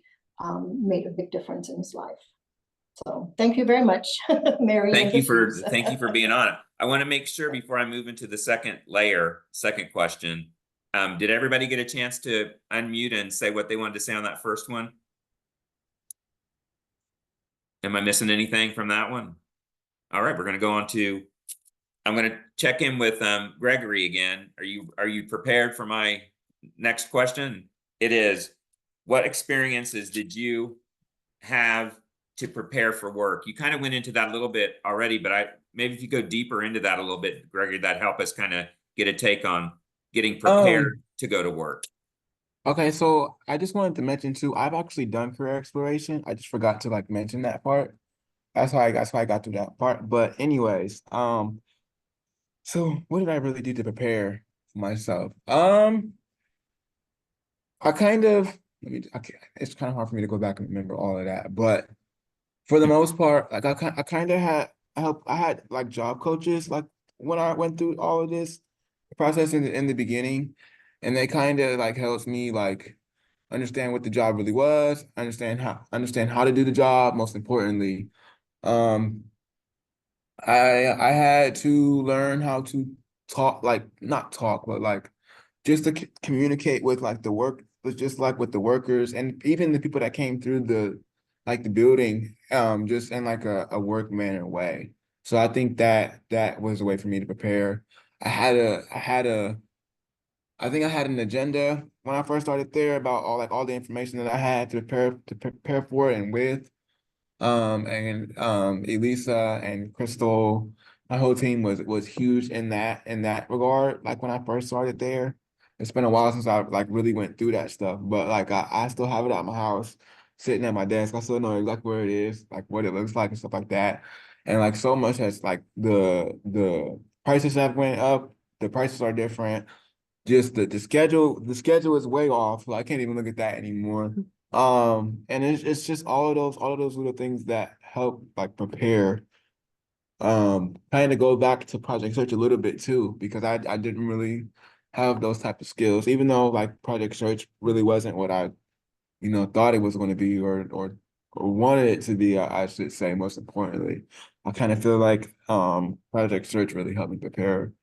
made a big difference in his life. So thank you very much, Mary. Thank you for being on it. I want to make sure before I move into the second question, did everybody get a chance to unmute and say what they wanted to say on that first one? Am I missing anything from that one? All right, we're going to go on to, I'm going to check in with Gregory again. Are you prepared for my next question? It is, what experiences did you have to prepare for work? You kind of went into that a little bit already, but maybe if you go deeper into that a little bit, Gregory, that'd help us kind of get a take on getting prepared to go to work. Okay, so I just wanted to mention too, I've actually done career exploration. I just forgot to like mention that part. That's why I got to that part. But anyways, so what did I really do to prepare for myself? I kind of, it's kind of hard for me to go back and remember all of that, but for the most part, like I kind of had I had like job coaches like when I went through all of this process in the beginning, and they kind of like helped me like understand what the job really was, understand how to do the job. Most importantly, I had to learn how to talk, like not talk, but like just to communicate with like the work, just like with the workers and even the people that came through the building, just in like a work manner way. So I think that was a way for me to prepare. I think I had an agenda when I first started there about all the information that I had to prepare for it and with. And Elisa and Crystal, my whole team was huge in that regard. Like when I first started there, it's been a while since I like really went through that stuff, but like I still have it at my house, sitting at my desk. I still know exactly where it is, like what it looks like and stuff like that. And like so much has like the prices have went up, the prices are different. Just the schedule is way off. So I can't even look at that anymore. And it's just all of those little things that help like prepare. Kind of go back to Project Search a little bit too, because I didn't really have those type of skills, even though like Project Search really wasn't what I, thought it was going to be or wanted it to be, I should say, most importantly. I kind of feel like Project Search really helped me prepare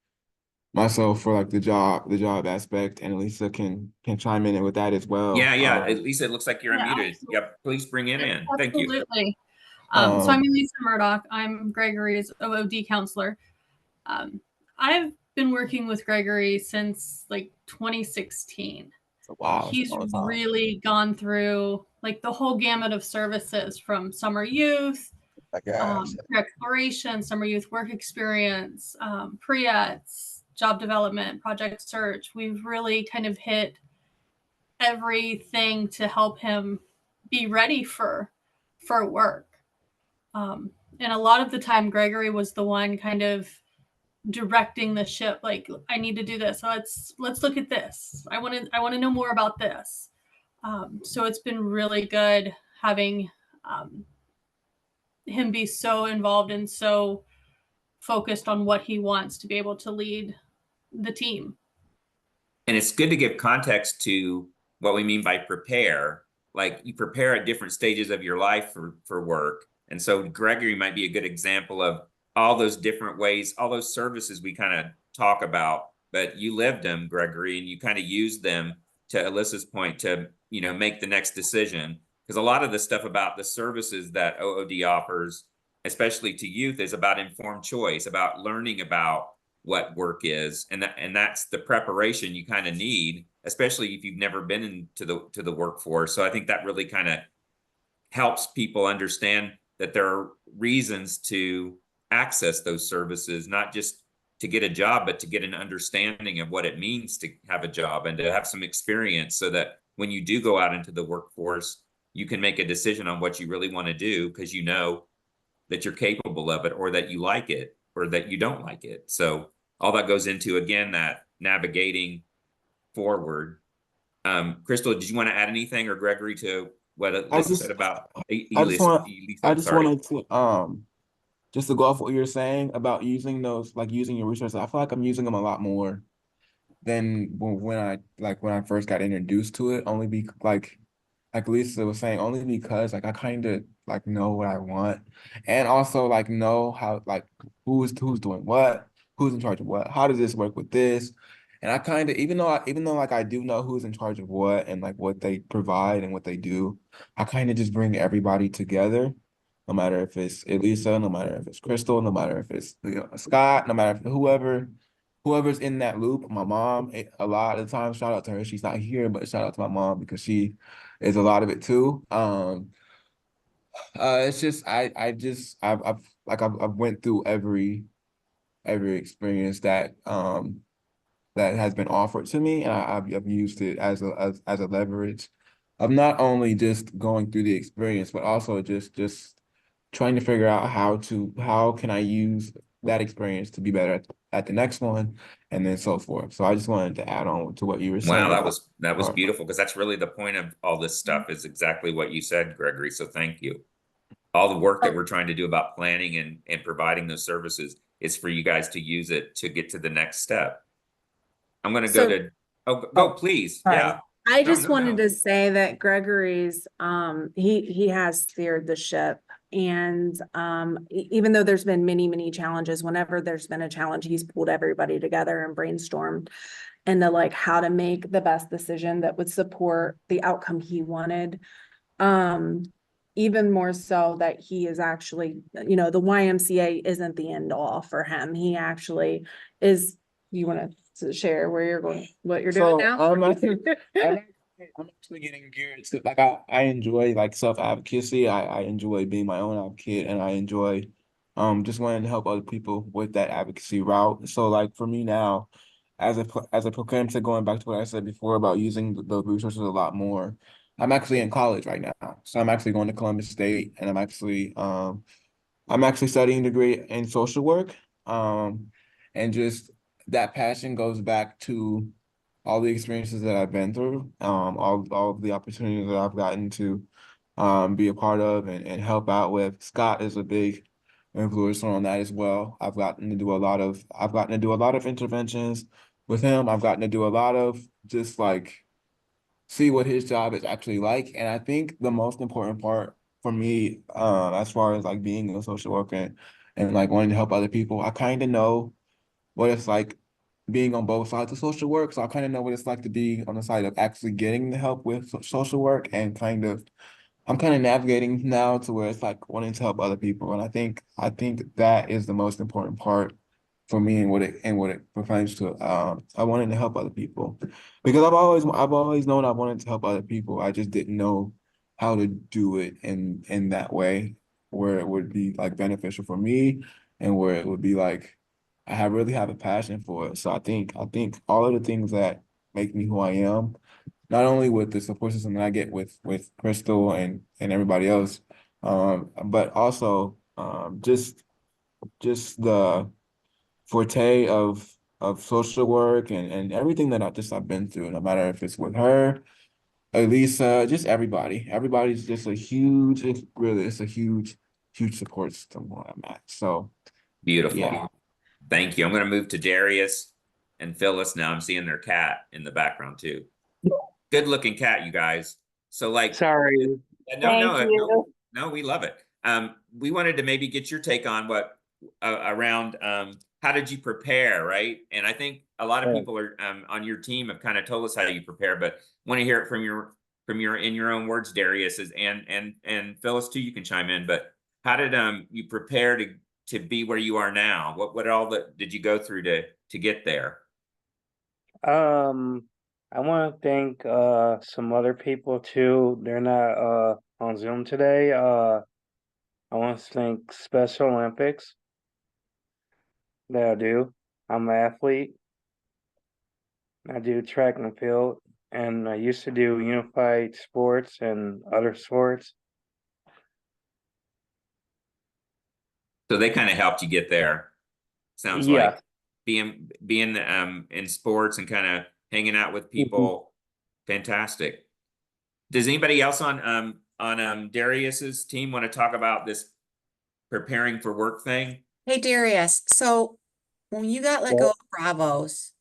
myself for like the job aspect, and Lisa can chime in with that as well. Yeah. Lisa, it looks like you're unmuted. Yep, please bring it in. Thank you. Absolutely. So I'm Lisa Murdoch. I'm Gregory's OOD counselor. I've been working with Gregory since like 2016. Wow. He's really gone through like the whole gamut of services from summer youth, exploration, summer youth work experience, pre-ETs, job development, project search. We've really kind of hit everything to help him be ready for work. And a lot of the time, Gregory was the one kind of directing the ship. Like, I need to do this. So let's look at this. I want to know more about this. So it's been really good having him be so involved and so focused on what he wants to be able to lead the team. And it's good to give context to what we mean by prepare. Like you prepare at different stages of your life for work. And so Gregory might be a good example of all those different ways, all those services we kind of talk about, but you lived them, Gregory, and you kind of used them, to Alyssa's point, to, make the next decision. Because a lot of the stuff about the services that OOD offers, especially to youth, is about informed choice, about learning about what work is. And that's the preparation you kind of need, especially if you've never been into the workforce. So I think that really kind of helps people understand that there are reasons to access those services, not just to get a job, but to get an understanding of what it means to have a job and to have some experience, so that when you do go out into the workforce, you can make a decision on what you really want to do, because you know that you're capable of it, or that you like it, or that you don't like it. So all that goes into, again, that navigating forward. Crystal, did you want to add anything, or Gregory, to what I Alyssa just, said about I just want, I just sorry. wanted to, just to go off what you were saying about using those, like using your resources. I feel like I'm using them a lot more than when I first got introduced to it. Only be like Lisa was saying, only because like I kind of like know what I want, and also like know how like who's doing what, who's in charge of what, how does this work with this, and I kind of even though like I do know who's in charge of what and like what they provide and what they do, I kind of just bring everybody together, no matter if it's Elisa, no matter if it's Crystal, no matter if it's Scott, no matter if whoever's in that loop. My mom, a lot of the time, shout out to her. She's not here, but shout out to my mom because she is a lot of it too. It's just I've went through every experience that that has been offered to me, and I've used it as a leverage of not only just going through the experience, but also just trying to figure out how can I use that experience to be better at the next one, and then so forth. So I just wanted to add on to what you were saying. Wow, that was beautiful, because that's really the point of all this stuff, is exactly what you said, Gregory. So thank you. All the work that we're trying to do about planning and providing those services is for you guys to use it to get to the next step. I'm going to go to, go please. Sorry. Yeah. I just wanted to say that Gregory's, he has steered the ship, and even though there's been many challenges, whenever there's been a challenge, he's pulled everybody together and brainstormed into like how to make the best decision that would support the outcome he wanted. Even more so that he is actually, the YMCA isn't the end all for him. He actually is. You want to share where you're going, what you're doing now? I'm actually getting geared to like I enjoy like self-advocacy. I enjoy being my own advocate, and I enjoy just wanting to help other people with that advocacy route. So like for me now, as a proclaim to going back to what I said before about using the resources a lot more, I'm actually in college right now. So I'm actually going to Columbus State, and I'm actually studying a degree in social work. And just that passion goes back to all the experiences that I've been through, all of the opportunities that I've gotten to be a part of and help out with. Scott is a big influencer on that as well. I've gotten to do a lot of interventions with him. I've gotten to do a lot of just like see what his job is actually like. And I think the most important part for me, as far as like being a social worker and like wanting to help other people, I kind of know what it's like being on both sides of social work. So I kind of know what it's like to be on the side of actually getting the help with social work, and I'm kind of navigating now to where it's like wanting to help other people. And I think that is the most important part for me, and what it pertains to. I wanted to help other people because I've always known I wanted to help other people. I just didn't know how to do it in that way where it would be like beneficial for me, and where it would be like really have a passion for it. So I think all of the things that make me who I am, not only with the support system that I get with Crystal and everybody else, but also just the forte of social work and everything that I've been through, no matter if it's with her, Elisa, just everybody. Everybody's just it's a huge support system where I'm at. So Beautiful. yeah. Thank you. I'm going to move to Darius and Phyllis now. I'm seeing their cat in the background too. Good looking cat, you guys. So like, sorry. No, we love it. We wanted to maybe get your take on what around how did you prepare, right? And I think a lot of people are on your team have kind of told us how you prepare, but want to hear it from your in your own words, Darius, and Phyllis too. You can chime in, but how did you prepare to be where you are now? What all did you go through to get there? I want to thank some other people too. They're not on Zoom today. I want to thank Special Olympics that I do. I'm an athlete. I do track and field, and I used to do unified sports and other sports. So they kind of helped you get there. Sounds like being in sports and kind of hanging out with people. Fantastic. Does anybody else on Darius's team want to talk about this preparing for work thing? Hey Darius, so when you got let go of Bravos,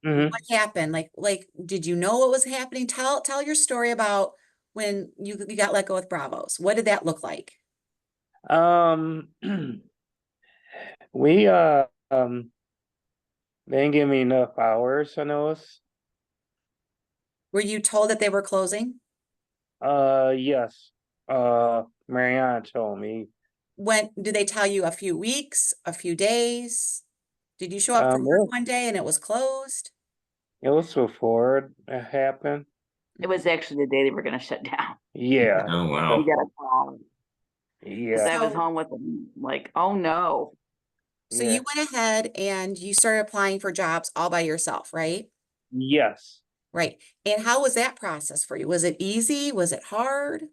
what happened? Like, did you know what was happening? Tell your story about when you got let go with Bravos. What did that look like? We they didn't give me enough hours on those. Were you told that they were closing? Yes. Mariana told me. When did they tell you? A few weeks, a few days? Did you show up for work one day and it was closed? It was before it happened. It was actually the day they were going to shut down. Yeah. Oh, wow. We got a call. Yeah. I was home with them, like, oh no. So you went ahead and you started applying for jobs all by yourself, right? Yes. Right. And how was that process for you? Was it easy? Was it hard?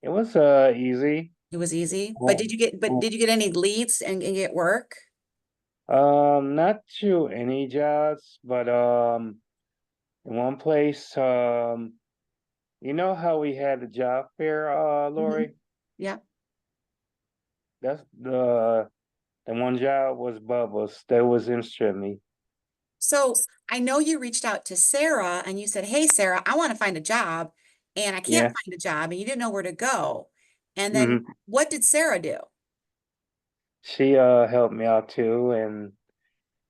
It was easy. It was easy. But did you get any leads and get work? Not to any jobs, but in one place, you know how we had the job fair, Lori? Yeah. That's the one job was Bubbles. That was interested me. So I know you reached out to Sarah and you said, hey, Sarah, I want to find a job and I can't find a job, and you didn't know where to go. And then what did Sarah do? She helped me out too,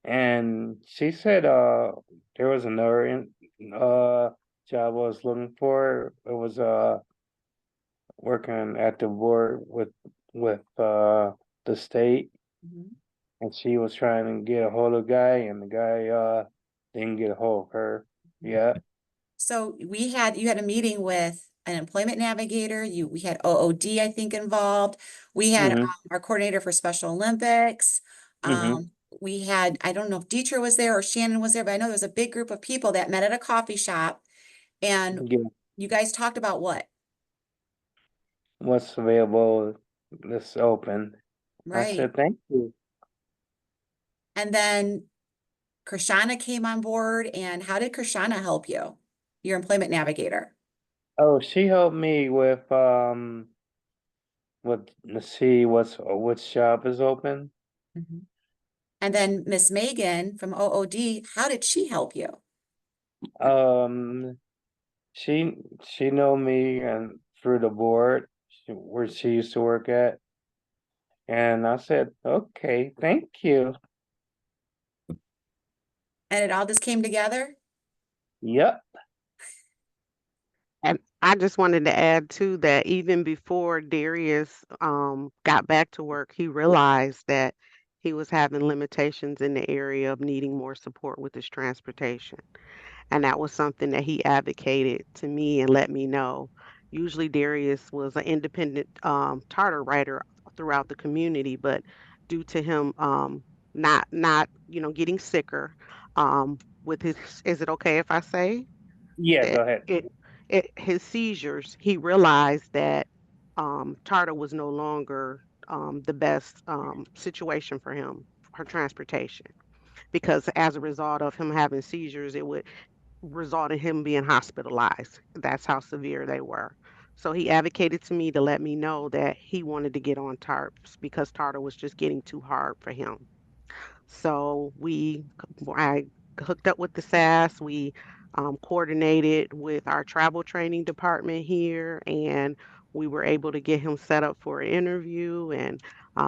and she said there was another job I was looking for. It was working at the board with the state. And she was trying to get a hold of the guy, and the guy didn't get a hold of her. Yeah. So you had a meeting with an employment navigator. We had OOD, I think, involved. We had our coordinator for Special Olympics. We had, I don't know if Dietra was there or Shannon was there, but I know there was a big group of people that met at a coffee shop. And you guys talked about what? What's available that's open. Right. I said, thank you. And then Krishana came on board. And how did Krishana help you? Your employment navigator. Oh, she helped me with let's see which job is open. And then Miss Megan from OOD, how did she help you? She know me and through the board where she used to work at. And I said, okay, thank you. And it all just came together? Yep. And I just wanted to add too that even before Darius got back to work, he realized that he was having limitations in the area of needing more support with his transportation. And that was something that he advocated to me and let me know. Usually Darius was an independent charter writer throughout the community, but due to him not getting sicker with his, is it okay if I say? Yeah, go ahead. His seizures, he realized that charter was no longer the best situation for him for transportation, because as a result of him having seizures, it would result in him being hospitalized. That's how severe they were. So he advocated to me to let me know that he wanted to get on TARPs because Tartar was just getting too hard for him. So I hooked up with the SAS. We coordinated with our travel training department here, and we were able to get him set up for an interview. And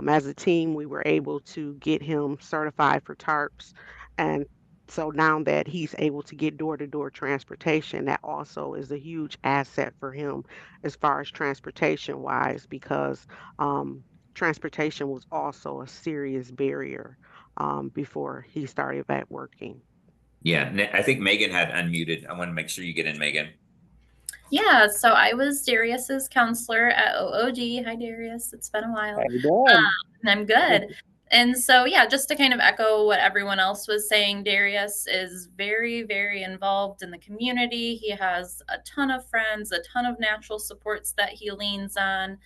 as a team, we were able to get him certified for TARPs. And so now that he's able to get door-to-door transportation, that also is a huge asset for him as far as transportation wise, because transportation was also a serious barrier before he started back working. Yeah, I think Megan had unmuted. I want to make sure you get in, Megan. Yeah, so I was Darius's counselor at OOD. Hi, Darius. It's been a while. How you doing? And I'm good. And so, yeah, just to kind of echo what everyone else was saying, Darius is very, very involved in the community. He has a ton of friends, a ton of natural supports that he leans on.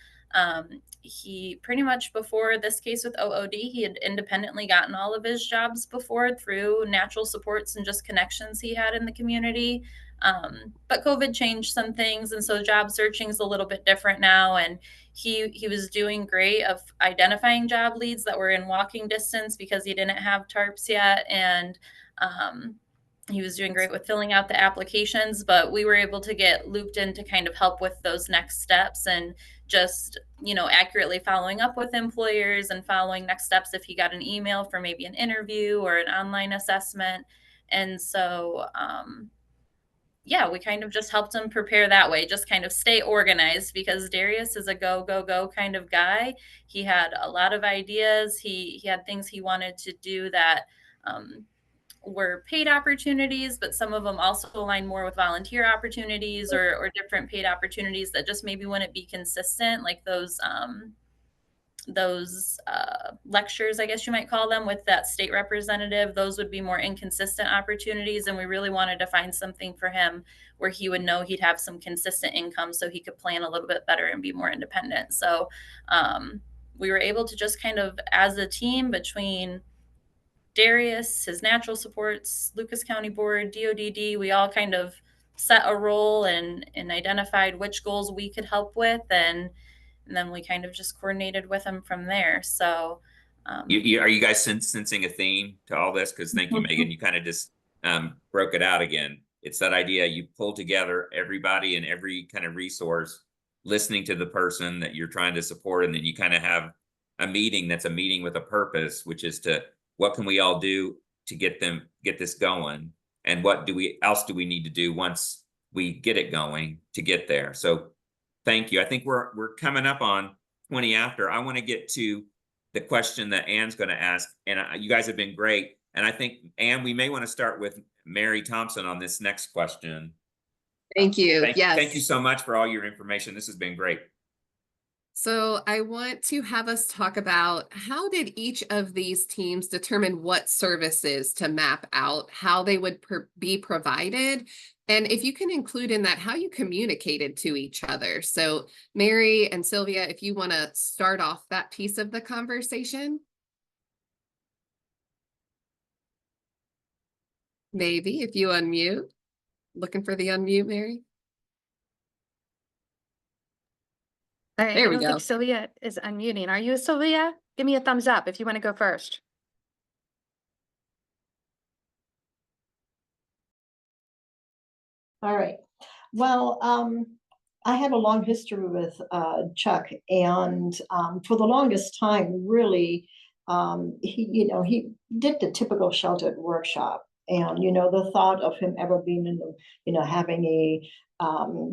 He pretty much before this case with OOD, he had independently gotten all of his jobs before through natural supports and just connections he had in the community. But COVID changed some things, and so job searching is a little bit different now. And he was doing great of identifying job leads that were in walking distance because he didn't have tarps yet, and he was doing great with filling out the applications. But we were able to get looped in to kind of help with those next steps and just, you know, accurately following up with employers and following next steps if he got an email for maybe an interview or an online assessment. And so yeah, we kind of just helped him prepare that way, just kind of stay organized, because Darius is a go, go, go kind of guy. He had a lot of ideas. He had things he wanted to do that were paid opportunities, but some of them also align more with volunteer opportunities or different paid opportunities that just maybe wouldn't be consistent, like those lectures, I guess you might call them, with that state representative. Those would be more inconsistent opportunities, and we really wanted to find something for him where he would know he'd have some consistent income so he could plan a little bit better and be more independent. So we were able to just kind of, as a team between Darius, his natural supports, Lucas County Board, DODD, we all kind of set a role and identified which goals we could help with, and then we kind of just coordinated with him from there. So are you guys sensing a theme to all this? Because thank you, Megan. You kind of just broke it out again. It's that idea you pull together everybody and every kind of resource, listening to the person that you're trying to support, and then you kind of have a meeting that's a meeting with a purpose, which is to, what can we all do to get this going? And what else do we need to do once we get it going to get there? So thank you. I think we're coming up on 20 after. I want to get to the question that Ann's going to ask, and you guys have been great. And I think, Ann, we may want to start with Mary Thompson on this next question. Thank you. Yes. Thank you so much for all your information. This has been great. So I want to have us talk about, how did each of these teams determine what services to map out, how they would be provided, and if you can include in that how you communicated to each other. So Mary and Sylvia, if you want to start off that piece of the conversation. Maybe if you unmute. Looking for the unmute, Mary. All right, There we I don't go. think Sylvia is unmuting. Are you, Sylvia? Give me a thumbs up if you want to go first. All right. Well, I have a long history with Chuck, and for the longest time, really, he did the typical sheltered workshop, and the thought of him ever being in the, having a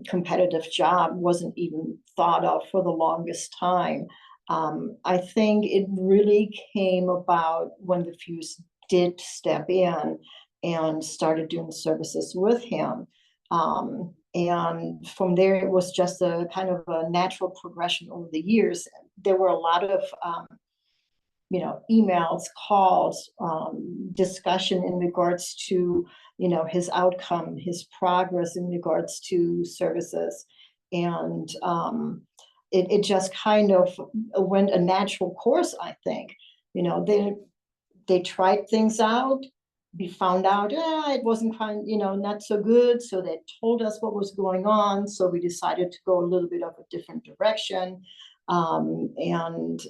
competitive job wasn't even thought of for the longest time. I think it really came about when the Fuse did step in and started doing services with him. And from there, it was just a kind of a natural progression over the years. There were a lot of, emails, calls, discussion in regards to, his outcome, his progress in regards to services. And it just kind of went a natural course, I think. They tried things out. We found out it wasn't not so good, so they told us what was going on, so we decided to go a little bit of a different direction. And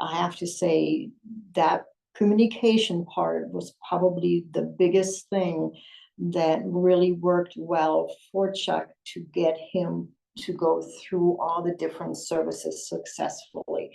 I have to say that communication part was probably the biggest thing that really worked well for Chuck to get him to go through all the different services successfully.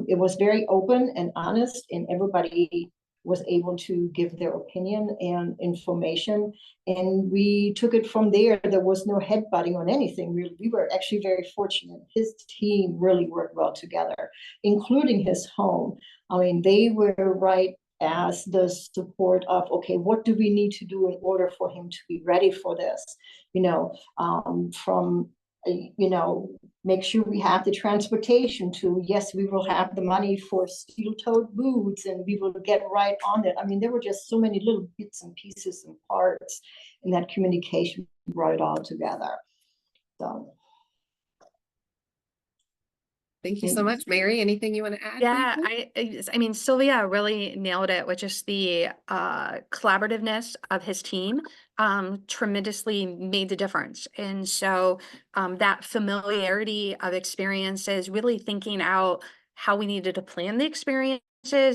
It was very open and honest, and everybody was able to give their opinion and information, and we took it from there. There was no headbutting on anything. We were actually very fortunate. His team really worked well together, including his home. I mean, they were right as the support of, okay, what do we need to do in order for him to be ready for this? From make sure we have the transportation to, yes, we will have the money for steel-toed boots, and we will get right on it. I mean, there were just so many little bits and pieces and parts, and that communication brought it all together. So. Thank you so much. Mary, anything you want to add? Yeah, briefly? I mean, Sylvia really nailed it with just the collaborativeness of his team, tremendously made the difference. And so that familiarity of experiences, really thinking out how we needed to plan the experiences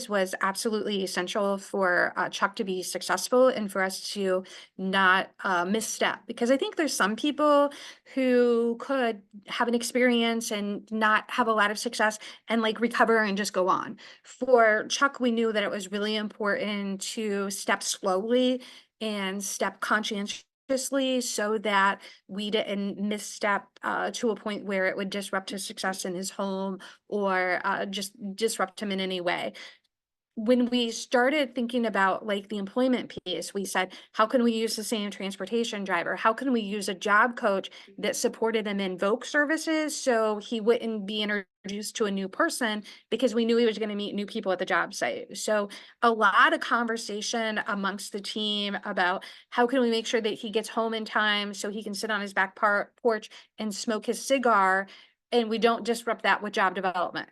was absolutely essential for Chuck to be successful and for us to not misstep. Because I think there's some people who could have an experience and not have a lot of success and like recover and just go on. For Chuck, we knew that it was really important to step slowly and step conscientiously so that we didn't misstep to a point where it would disrupt his success in his home or just disrupt him in any way. When we started thinking about like the employment piece, we said, how can we use the same transportation driver? How can we use a job coach that supported him in voc services so he wouldn't be introduced to a new person because we knew he was going to meet new people at the job site. So a lot of conversation amongst the team about how can we make sure that he gets home in time so he can sit on his back porch and smoke his cigar, and we don't disrupt that with job development.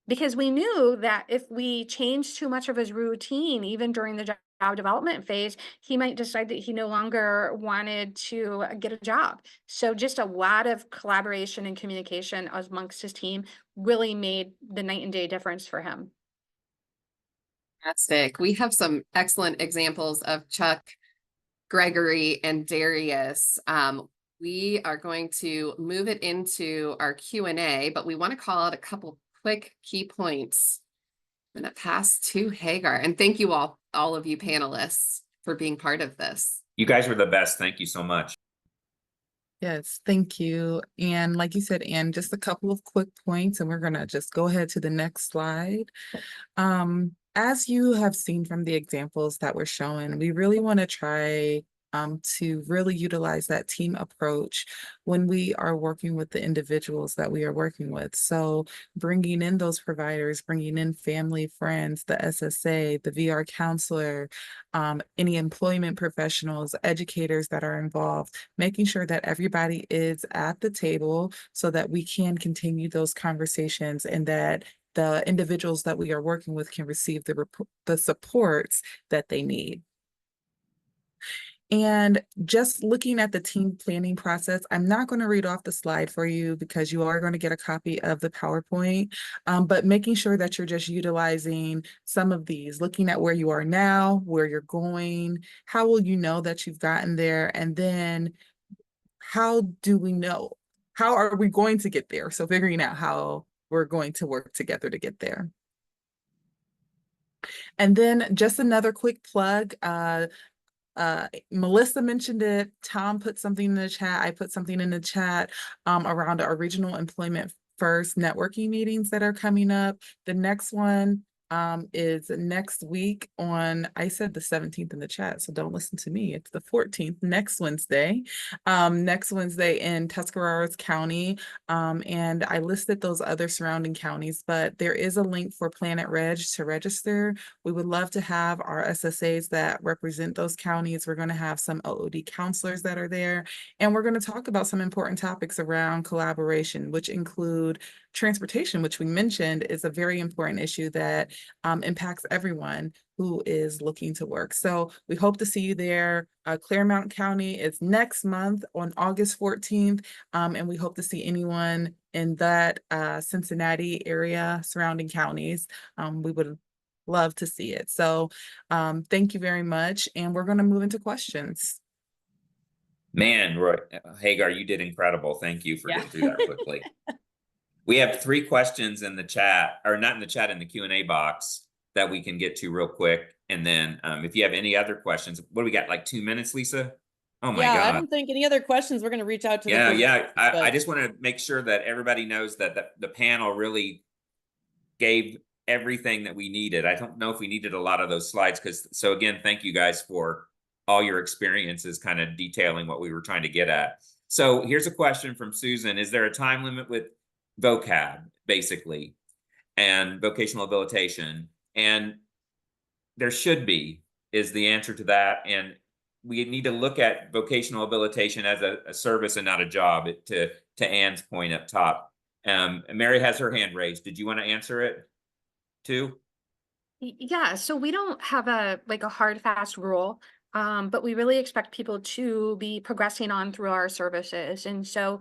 Because we knew that if we changed too much of his routine, even during the job development phase, he might decide that he no longer wanted to get a job. So just a lot of collaboration and communication amongst his team really made the night and day difference for him. Fantastic. We have some excellent examples of Chuck, Gregory, and Darius. We are going to move it into our Q&A, but we want to call out a couple quick key points. I'm going to pass to Hagar. And thank you all of you panelists for being part of this. You guys were the best. Thank you so much. Yes, thank you. And like you said, Anne, just a couple of quick points, and we're going to just go ahead to the next slide. As you have seen from the examples that we're showing, we really want to try to really utilize that team approach when we are working with the individuals that we are working with. So bringing in those providers, bringing in family, friends, the SSA, the VR counselor, any employment professionals, educators that are involved, making sure that everybody is at the table so that we can continue those conversations and that the individuals that we are working with can receive the supports that they need. And just looking at the team planning process, I'm not going to read off the slide for you because you are going to get a copy of the PowerPoint, but making sure that you're just utilizing some of these, looking at where you are now, where you're going, how will you know that you've gotten there, and then how do we know? How are we going to get there? So figuring out how we're going to work together to get there. And then just another quick plug, Melissa mentioned it, Tom put something in the chat, I put something in the chat around our regional employment first networking meetings that are coming up. The next one is next week on, I said the 17th in the chat, so don't listen to me. It's the 14th, next Wednesday in Tuscarawas County. And I listed those other surrounding counties, but there is a link for Planet Reg to register. We would love to have our SSAs that represent those counties. We're going to have some OOD counselors that are there, and we're going to talk about some important topics around collaboration, which include transportation, which we mentioned is a very important issue that impacts everyone who is looking to work. So we hope to see you there. Claremont County is next month on August 14th, and we hope to see anyone in that Cincinnati area, surrounding counties. We would love to see it. So thank you very much, and we're going to move into questions. Man, Hagar, you did incredible. Thank you for getting through that quickly. We have 3 questions in the chat, or not in the chat, in the Q&A box that we can get to real quick. And then if you have any other questions, what do we got, like 2 minutes, Lisa? Oh my God. I don't think any other questions. We're going to reach out to the presenters, I just want to make sure that everybody knows that the panel really gave everything that we needed. I don't know if we needed a lot of those slides so again, thank you guys for all your experiences kind of detailing what we were trying to get at. So here's a question from Susan. Is there a time limit with vocab, basically, and vocational habilitation? And there should be, is the answer to that. And we need to look at vocational habilitation as a service and not a job, to Anne's point up top. Mary has her hand raised. Did you want to answer it too? Yeah, so we don't have a hard fast rule, but we really expect people to be progressing on through our services. And so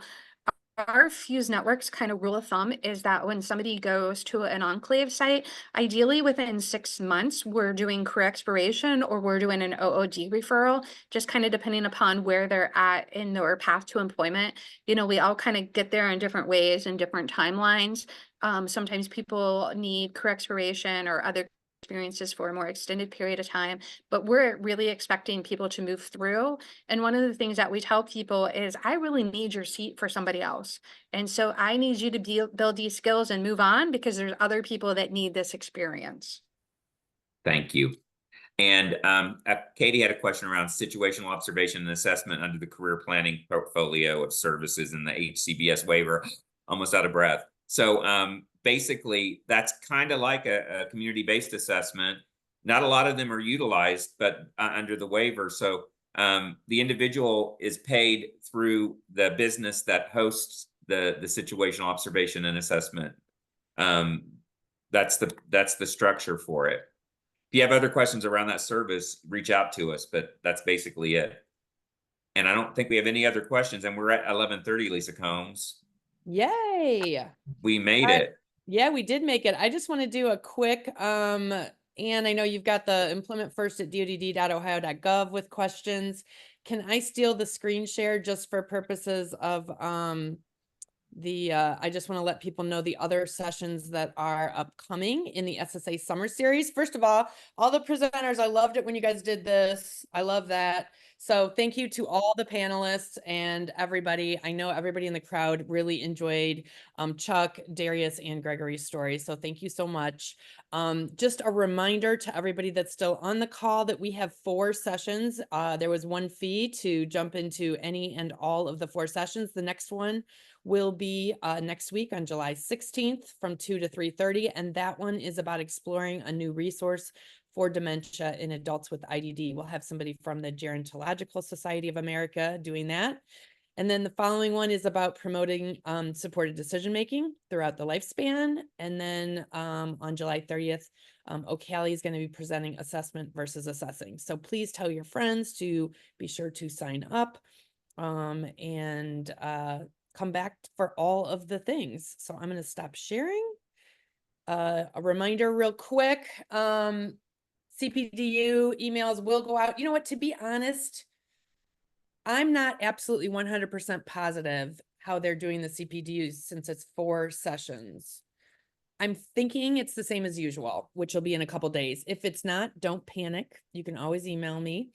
our Fuse Network's kind of rule of thumb is that when somebody goes to an enclave site, ideally within 6 months, we're doing career exploration or we're doing an OOD referral, just kind of depending upon where they're at in their path to employment. You know, we all kind of get there in different ways and different timelines. Sometimes people need career exploration or other experiences for a more extended period of time, but we're really expecting people to move through. And one of the things that we tell people is, I really need your seat for somebody else. And so I need you to build these skills and move on, because there's other people that need this experience. Thank you. And Katie had a question around situational observation and assessment under the career planning portfolio of services in the HCBS waiver. Almost out of breath. So basically, that's kind of like a community-based assessment. Not a lot of them are utilized, but under the waiver. So the individual is paid through the business that hosts the situational observation and assessment. That's the structure for it. If you have other questions around that service, reach out to us, but that's basically it. And I don't think we have any other questions, and we're at 11:30, Lisa Combs. Yay. We made it. Yeah, we did make it. I just want to do a quick, and I know you've got the employment first at dodd.ohio.gov with questions. Can I steal the screen share just for purposes of I just want to let people know the other sessions that are upcoming in the SSA Summer Series. First of all the presenters, I loved it when you guys did this. I love that. So thank you to all the panelists and everybody. I know everybody in the crowd really enjoyed Chuck, Darius, and Gregory's stories. So thank you so much. Just a reminder to everybody that's still on the call that we have 4 sessions. There was one fee to jump into any and all of the 4 sessions. The next one will be next week on July 16th from 2 to 3:30. And that one is about exploring a new resource for dementia in adults with IDD. We'll have somebody from the Gerontological Society of America doing that. And then the following one is about promoting supported decision-making throughout the lifespan. And then on July 30th, O'Calley is going to be presenting assessment versus assessing. So please tell your friends to be sure to sign up and come back for all of the things. So I'm going to stop sharing. A reminder real quick, CPDU emails will go out. You know what, to be honest, I'm not absolutely 100% positive how they're doing the CPDUs since it's 4 sessions. I'm thinking it's the same as usual, which will be in a couple days. If it's not, don't panic. You can always email me.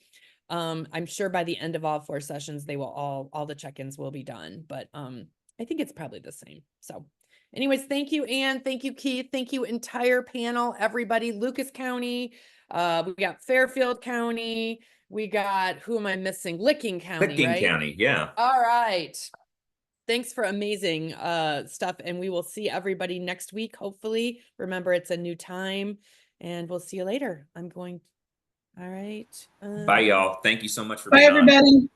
I'm sure by the end of all 4 sessions, they will all the check-ins will be done, but I think it's probably the same. So anyways, thank you, Ann. Thank you, Keith. Thank you, entire panel, everybody. Lucas County, we got Fairfield County, we got, who am I missing? Licking County, Licking right? County, yeah. All right. Thanks for amazing stuff, and we will see everybody next week, hopefully. Remember, it's a new time, and we'll see you later. All right. Bye, y'all. Thank you so much for Bye, being on. everybody.